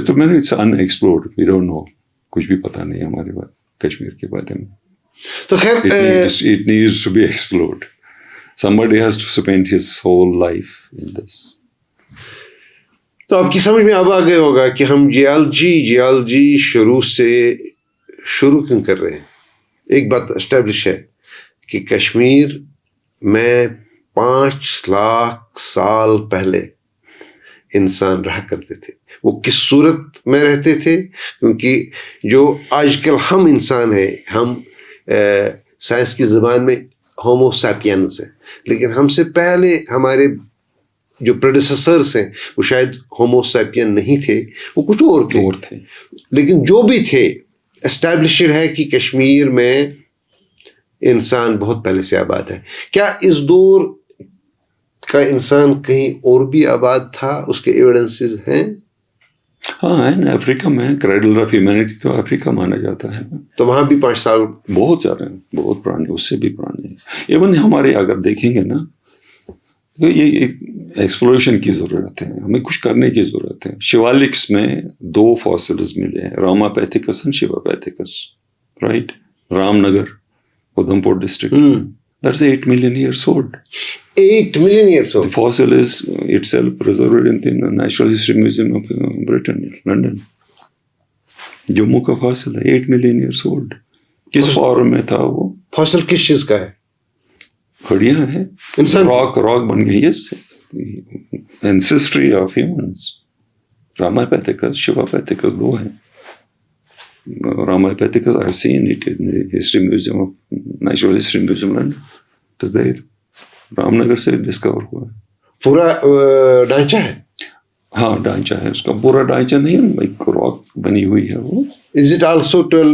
تو میں نے it's unexplored, we don't know, کچھ بھی پتہ نہیں ہمارے بات کشمیر کے بارے میں. تو خیر it needs to be explored. Somebody has to spend his whole life in this. تو آپ کی سمجھ میں اب آ گیا ہوگا کہ ہم جیالوجی شروع کیوں کر رہے ہیں. ایک بات اسٹیبلش ہے کہ کشمیر میں 5 لاکھ سال پہلے انسان رہا کرتے تھے. وہ کس صورت میں رہتے تھے؟ کیونکہ جو آج کل ہم انسان ہیں, ہم سائنس کی زبان میں ہومو سیپینس ہیں, لیکن ہم سے پہلے ہمارے جو پریڈیسیسرز ہیں وہ شاید ہومو سیپین نہیں تھے, وہ کچھ اور تھے. لیکن جو بھی تھے, اسٹیبلشڈ ہے کہ کشمیر میں انسان بہت پہلے سے آباد ہے. کیا اس دور کا انسان کہیں اور بھی آباد تھا؟ اس کے ایویڈنسز ہیں؟ ہاں ہے نا, افریقہ میں کریڈل آف ہیومینٹی تو افریقہ مانا جاتا ہے نا. تو وہاں بھی 5 سال بہت زیادہ ہیں, بہت پرانے, اس سے بھی پرانے ہیں. ایون ہمارے اگر دیکھیں گے نا تو یہ ایک ایکسپلوریشن کی ضرورت ہے, ہمیں کچھ کرنے کی ضرورت ہے. شیوالکس میں 2 فاسلز ملے ہیں, Ramapithecus and Sivapithecus, right. Ramnagar, Udhampur district, that's 8 million years old. 8 million years old. The fossil is itself preserved in the Natural History Museum of Britain, London. Jammu کا فاصل ہے 8 million years old. کس form میں تھا وہ؟ فاصل کس چیز کا ہے؟ ہڈیاں ہیں, راک بن گئی ہے. Ancestry of humans. Ramapithecus, Shivapithecus 2 ہیں. Ramapithecus, I've seen it in the History Museum of Natural History Museum London. It is there. Ram Nagar سے ڈسکور ہوا ہے. پورا ڈھانچہ ہے؟ ہاں ڈھانچہ ہے, اس کا پورا ڈھانچہ نہیں, ایک راک بنی ہوئی ہے وہ. Is it also 12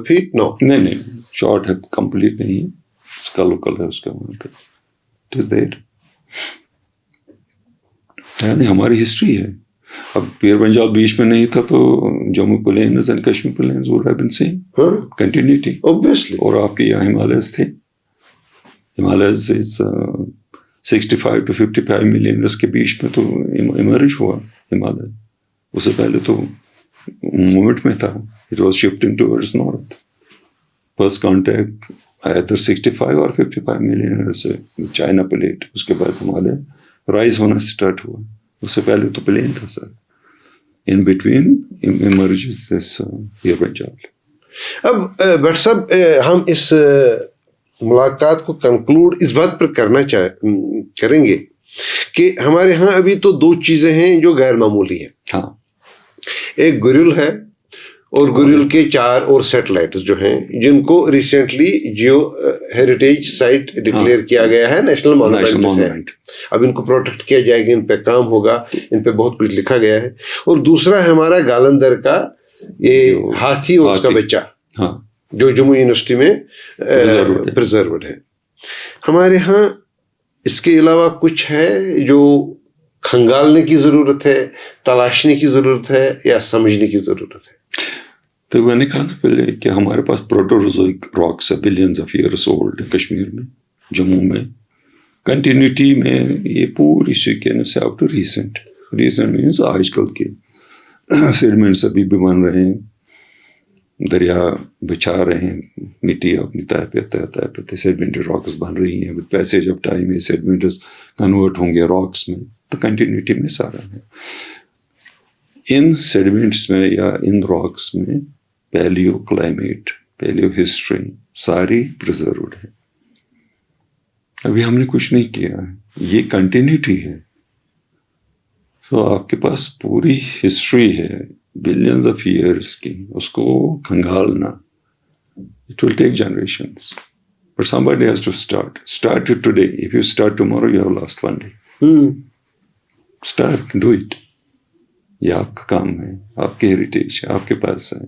feet? No. نہیں, شارٹ ہے, کمپلیٹ نہیں ہے, اسکلوکل ہے اس کا وہاں پہ. It is there. یعنی ہماری ہسٹری ہے. اب پیر پنجال بیچ میں نہیں تھا تو Jammu planes and Kashmir planes would have been same. Continuity. Obviously. اور آپ کے یہاں ہمالیز تھے. ہمالیز از 65 to 55 ملین ایئرس کے بیچ میں تو ایمرج ہوا ہمالیہ. اس سے پہلے تو موومنٹ میں تھا. It was shifting towards north. First contact either 65 اور 55 ملین ایئر سے چائنا پلیٹ. اس کے بعد ہمالیہ رائز ہونا اسٹارٹ ہوا. اس سے پہلے تو پلین تھا سر. ان بٹوین ایمرجز دس پیر پنجال. اب بٹ صاحب ہم اس ملاقات کو کنکلوڈ اس بات پر کریں گے کہ ہمارے ہاں ابھی تو 2 چیزیں ہیں جو غیر معمولی ہیں. ہاں, ایک گریل ہے اور گریل کے 4 اور سیٹلائٹس جو ہیں جن کو recently geo heritage site declare کیا گیا ہے, نیشنل مونومنٹ. اب ان کو پروٹیکٹ کیا جائے گا, ان پہ کام ہوگا, ان پہ بہت کچھ لکھا گیا ہے. اور دوسرا ہے ہمارا گالندر کا یہ ہاتھی اور اس کا بچہ, جو جموں یونیورسٹی میں پرزروڈ ہے. ہمارے ہاں اس کے علاوہ کچھ ہے جو کھنگالنے کی ضرورت ہے, تلاشنے کی ضرورت ہے, یا سمجھنے کی ضرورت ہے؟ تو میں نے کہا نا پہلے کہ ہمارے پاس پروٹوزوئک راکس ہے billions of years old Kashmir میں, جموں میں. کنٹینیوٹی میں یہ پوری سیکوینس ہے اپ ٹو ریسنٹ مینس آج کل کے سیڈمنٹس ابھی بھی بن رہے ہیں. دریا بچھا رہے ہیں مٹی اپنی طے پہ سیڈمنٹری راکس بن رہی ہیں. ود پیسیج آف ٹائم یہ سیڈمنٹس کنورٹ ہوں گے راکس میں تو کنٹینیوٹی میں سارا ہے. ان سیڈمنٹس میں یا ان راکس میں پیلیو کلائمیٹ پیلیو ہسٹری ساری پرزروڈ ہے. ابھی ہم نے کچھ نہیں کیا ہے, یہ کنٹینیوٹی ہے. سو آپ کے پاس پوری ہسٹری ہے بلینز آف ایئرس کی, اس کو کھنگالنا it will take generations. But somebody has to start. Start it today. If you start tomorrow, you have lost one day. Start, do it. یہ آپ کا کام ہے, آپ کے ہیریٹیج آپ کے پاس ہے.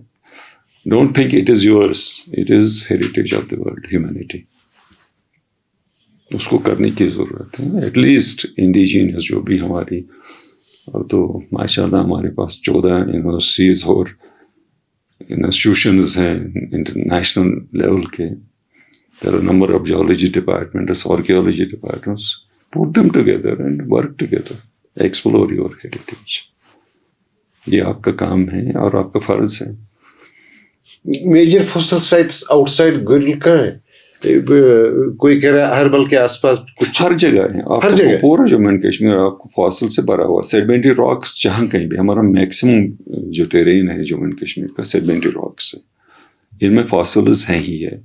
Don't think it is yours. It is heritage of the world, humanity. اس کو کرنے کی ضرورت ہے. ایٹ لیسٹ انڈیجینس جو بھی ہماری, اور تو ماشاء اللہ ہمارے پاس 14 یونیورسٹیز اور انسٹیٹیوشنز ہیں انٹرنیشنل لیول کے. There are a number of geology departments, archaeology departments. Put them together and work together. Explore your heritage. یہ آپ کا کام ہے اور آپ کا فرض ہے. Major fossil sites outside گریل کہاں ہے؟ کوئی کہہ رہا ہے ہربل کے آس پاس کچھ ہر جگہ ہے. ہر جگہ پورا جموں اینڈ کشمیر آپ کو فاسل سے بھرا ہوا. سیڈمنٹری راکس جہاں کہیں بھی, ہمارا میکسیمم جو ٹیرین ہے جموں اینڈ کشمیر کا سیڈمنٹری راکس ہے. ان میں فاسلز ہیں ہی ہے,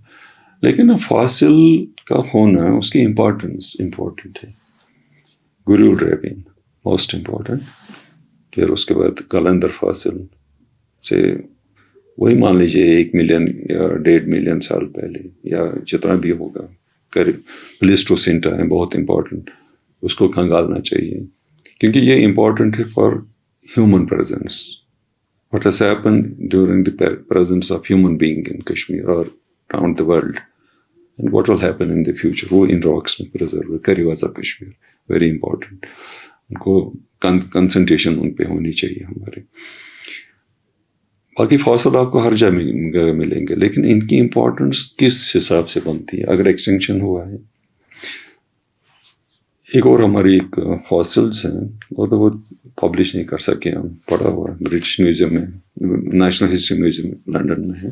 لیکن فاسل کا ہونا اس کی امپورٹنٹ ہے. گریول ریپین موسٹ امپورٹنٹ. پھر اس کے بعد کلندر فاسل سے وہی مان لیجیے 1 ملین یا 1.5 ملین سال پہلے یا جتنا بھی ہوگا. پلیسٹوسینٹا ہے بہت امپورٹنٹ, اس کو کھنگالنا چاہیے کیونکہ یہ امپورٹنٹ ہے for human presence. What has happen during the presence of human being in Kashmir اور around the world, and what will happen in the future. وہ ان راکس میں پرزرو ہے. کریوازا کشمیر ویری امپورٹنٹ. ان کو کنسنٹریشن ان پہ ہونی چاہیے ہمارے. باقی فاصل آپ کو ہر جگہ ملیں گے, لیکن ان کی امپورٹنس کس حساب سے بنتی ہے. اگر ایکسٹنکشن ہوا ہے, ایک اور ہماری ایک فاسلس ہیں وہ تو وہ پبلش نہیں کر سکے, ہم پڑھا ہوا برٹش میوزیم میں, نیشنل ہسٹری میوزیم لنڈن میں ہے.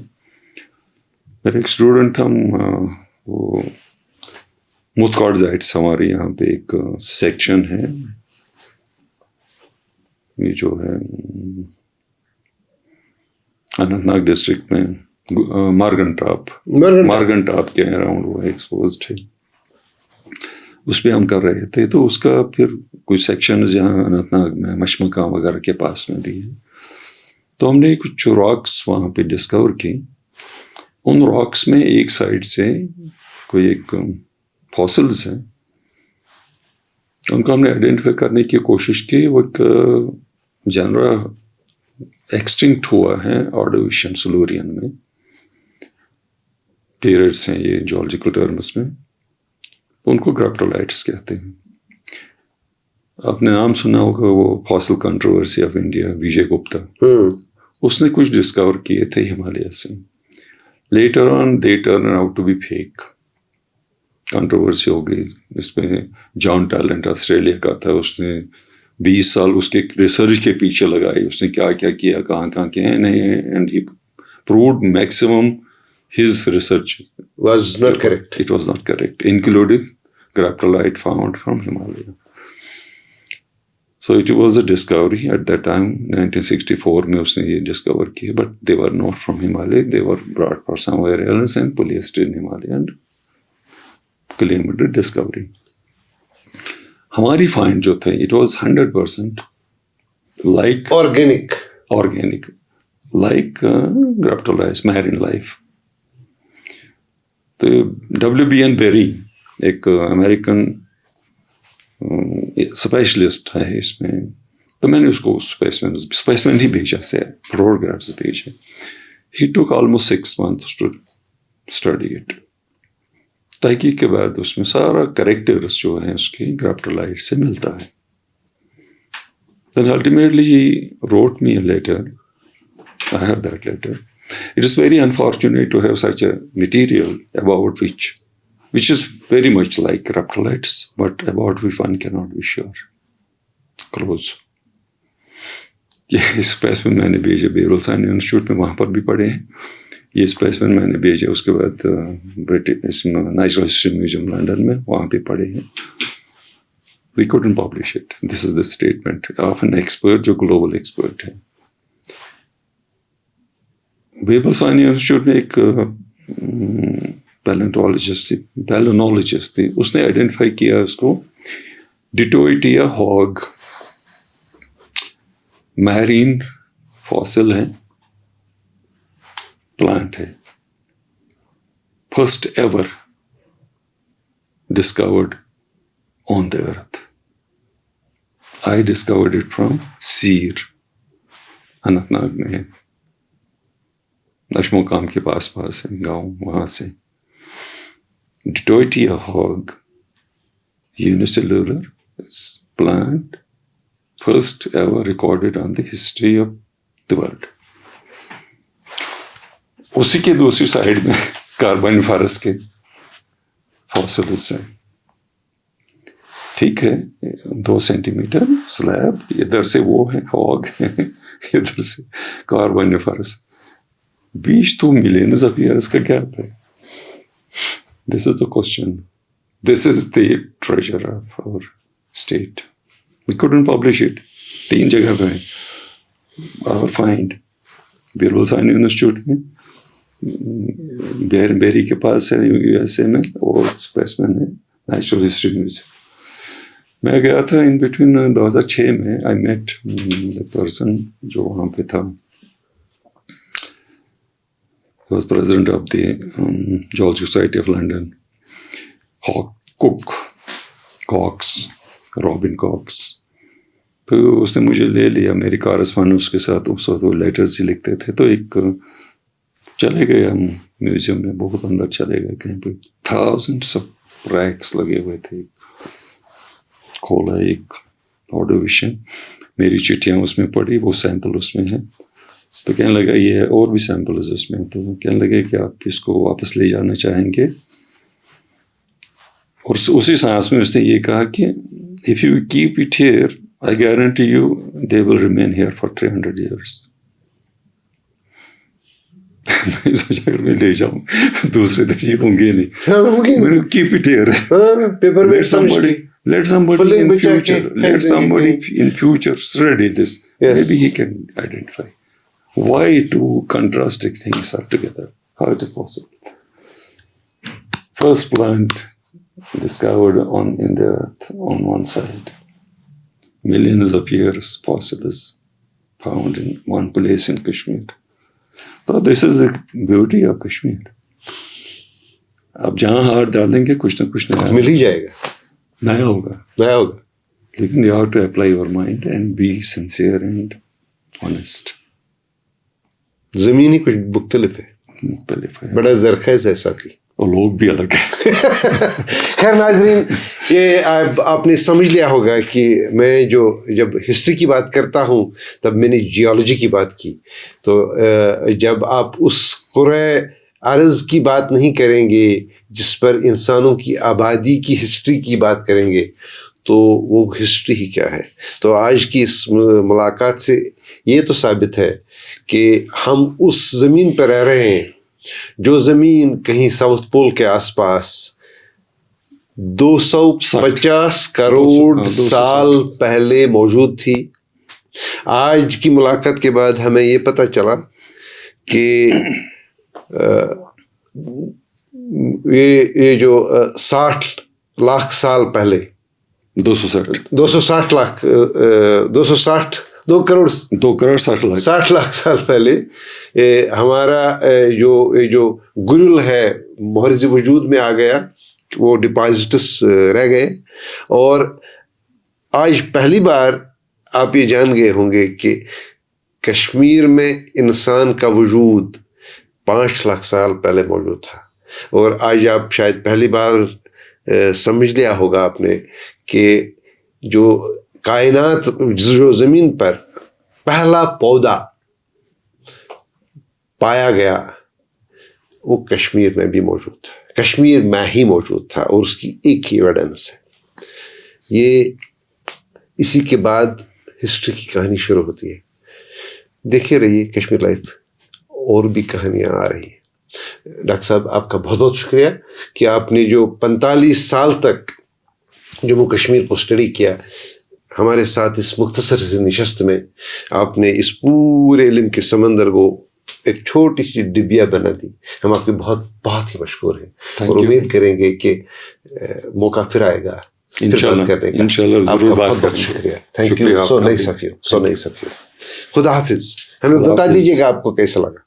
میرا ایک اسٹوڈنٹ تھا, وہ متکارڈزائٹس ہمارے یہاں پہ ایک سیکشن ہے, یہ جو ہے اننت ناگ ڈسٹرکٹ میں مارگن ٹاپ کے اراؤنڈ وہ ایکسپوزڈ ہے. اس پہ ہم کر رہے تھے, تو اس کا پھر کچھ سیکشنز یہاں اننت ناگ میں مشمکا وغیرہ کے پاس میں بھی ہیں. تو ہم نے کچھ راکس وہاں پہ ڈسکور کی. ان راکس میں ایک سائڈ سے کوئی ایک فاسلز ہیں, ان کو ہم نے آئیڈینٹیفائی کرنے کی کوشش کی. وہ ایک جانور ایکسٹنکٹ ہوا ہے آرڈویشین سلورین میں, پیریڈس ہیں یہ جیولوجیکل ٹرمز میں. ان کو گریپٹولائٹس کہتے ہیں. آپ نے نام سنا ہوگا وہ fossil controversy of India, Vijay Gupta. اس نے کچھ ڈسکور کیے تھے ہمالیہ سے. Later on they turn out to be fake. Controversy ہو گئی اس میں. جان ٹیلنٹ آسٹریلیا کا تھا, اس نے 20 سال اس کے ریسرچ کے پیچھے لگائے, اس نے کیا کیا کہاں کیا نہیں, and he proved maximum his research was not correct. It was not correct, including graptolite found from Himalaya. So it was a discovery at that time, 1964 میں اس نے یہ ڈسکور کی, but they were not from Himalaya, they were brought from somewhere else and policed in Himalaya and claimed a discovery. ہماری find جو تھے it was 100% like organic like graptolites, marine life. تو WBN بیری ایک American specialist ہے اس میں, تو میں نے اس کو اسپیسمن ہی بھیجا سے فوٹوگرافس بھیجے. He took almost 6 months to study it. تحقیق کے بعد اس میں سارا کریکٹرس جو ہیں اس کی گریپٹولائٹ سے ملتا ہے. Then ultimately he wrote me a letter. I have that letter. It is very unfortunate to have such a material about which is very much like graptolites, but about which one cannot be sure. Close. یہ space میں نے بھیجے Biraul sign institute میں, وہاں پر بھی پڑھے ہیں. یہ اسپیسمن میں نے بھیجا. اس کے بعد British natural history museum London میں وہاں پہ پڑھے ہیں. We couldn't publish it. This is the statement of an expert جو global expert ہے. ویبلسانی انسٹیٹیوٹ میں ایک پیلونالوجسٹ تھی. اس نے آئیڈینٹیفائی کیا اس کو ڈیٹوئٹیا ہاگ میرین فاسل ہے, پلانٹ ہے, first ever discovered on the earth. I discovered it from Seer, Anantnag میں ہے, نشموقام کے پاس ہے گاؤں, وہاں سے. ڈیٹوئٹیا ہاگ unicellular plant, first ever recorded on the history of the world. اسی کے دوسری سائڈ میں کاربونیفرس کے فاسلز ہیں. ٹھیک ہے, 2 سینٹی میٹر سلیب, ادھر سے وہ ہے ہاگ, ادھر سے کاربونیفرس, 22 ملینز آف ایئرس کا گیپ ہے. This is the question, this is the treasure of our state. We couldn't publish it. 3 جگہ پہ ہے آور فائنڈ. بیرولسانی انسٹیٹیوٹ میں, بیری کے پاس ہے یو ایس اے میں, اور اسپیسمن ہے نیچرل ہسٹری میوزیم. میں گیا تھا ان بٹوین 2006 میں. آئی میٹ دا پرسن جو وہاں پہ تھا, he was president of the geological society of London, Robin Cox. تو اس نے مجھے لے لیا, میری کارسپونڈنس کے ساتھ. اس وقت وہ لیٹرز ہی لکھتے تھے. تو ایک چلے گئے ہم میوزیم میں, بہت اندر چلے گئے, کہیں پہ تھاؤزنڈس آف ریکس لگے ہوئے تھے. کھولا ایک آڈویشن, میری چٹھیاں اس میں پڑھی, وہ سیمپل اس میں ہیں. تو کہنے لگا یہ اور بھی سیمپلز اس میں. تو کہنے لگے کہ آپ اس کو واپس لے جانا چاہیں گے. اور اسی سانس میں اس نے یہ کہا کہ if you keep it here, I guarantee you they will remain here for 300 years. میں سوچا اگر میں لے جاؤں دوسرے دن یہ ہوں گے نہیں. میں نے keep it here. Let somebody in future study this. Yes. Maybe he can identify why two contrasting things are together. How it is possible? First plant discovered in the earth on one side. Millions of years fossils found in one place in Kashmir. So this is the beauty of Kashmir. اب جہاں ہاتھ ڈالیں گے کچھ نہ کچھ نیا مل ہی جائے گا, نیا ہوگا. لیکن you have to apply your mind and be sincere and honest. زمین ہی کچھ مختلف ہے, بڑا زرخیز ہے ساقی, اور لوگ بھی الگ ہیں. خیر ناظرین, یہ آپ نے سمجھ لیا ہوگا کہ میں جب ہسٹری کی بات کرتا ہوں تب میں نے جیولوجی کی بات کی. تو جب آپ اس کرۂ ارض کی بات نہیں کریں گے جس پر انسانوں کی آبادی کی ہسٹری کی بات کریں گے تو وہ ہسٹری ہی کیا ہے. تو آج کی اس ملاقات سے یہ تو ثابت ہے کہ ہم اس زمین پر رہ رہے ہیں جو زمین کہیں ساؤتھ پول کے آس پاس 250 کروڑ سال پہلے موجود تھی. آج کی ملاقات کے بعد ہمیں یہ پتہ چلا کہ یہ جو 60 لاکھ سال پہلے 2 کروڑ 60 لاکھ سال پہلے ہمارا جو گرل ہے محرز وجود میں آ گیا, وہ ڈپازٹس رہ گئے. اور آج پہلی بار آپ یہ جان گئے ہوں گے کہ کشمیر میں انسان کا وجود 5 لاکھ سال پہلے موجود تھا. اور آج آپ شاید پہلی بار سمجھ لیا ہوگا آپ نے کہ جو کائنات, جو زمین پر پہلا پودا پایا گیا وہ کشمیر میں بھی موجود تھا, کشمیر میں ہی موجود تھا, اور اس کی ایک ہی ایویڈنس ہے. یہ اسی کے بعد ہسٹری کی کہانی شروع ہوتی ہے. دیکھے رہیے کشمیر لائف, اور بھی کہانیاں آ رہی ہیں. ڈاکٹر صاحب آپ کا بہت بہت شکریہ کہ آپ نے جو 45 سال تک جموں کشمیر کو اسٹڈی کیا، ہمارے ساتھ اس مختصر سی نشست میں آپ نے اس پورے علم کے سمندر کو ایک چھوٹی سی ڈبیا بنا دی. ہم آپ کے بہت بہت ہی مشکور ہیں اور امید کریں گے کہ موقع پھر آئے گا انشاءاللہ ضرور بات کریں گے. شکریہ. Thank you. So nice of you. خدا حافظ. ہمیں بتا دیجیے گا آپ کو کیسا لگا.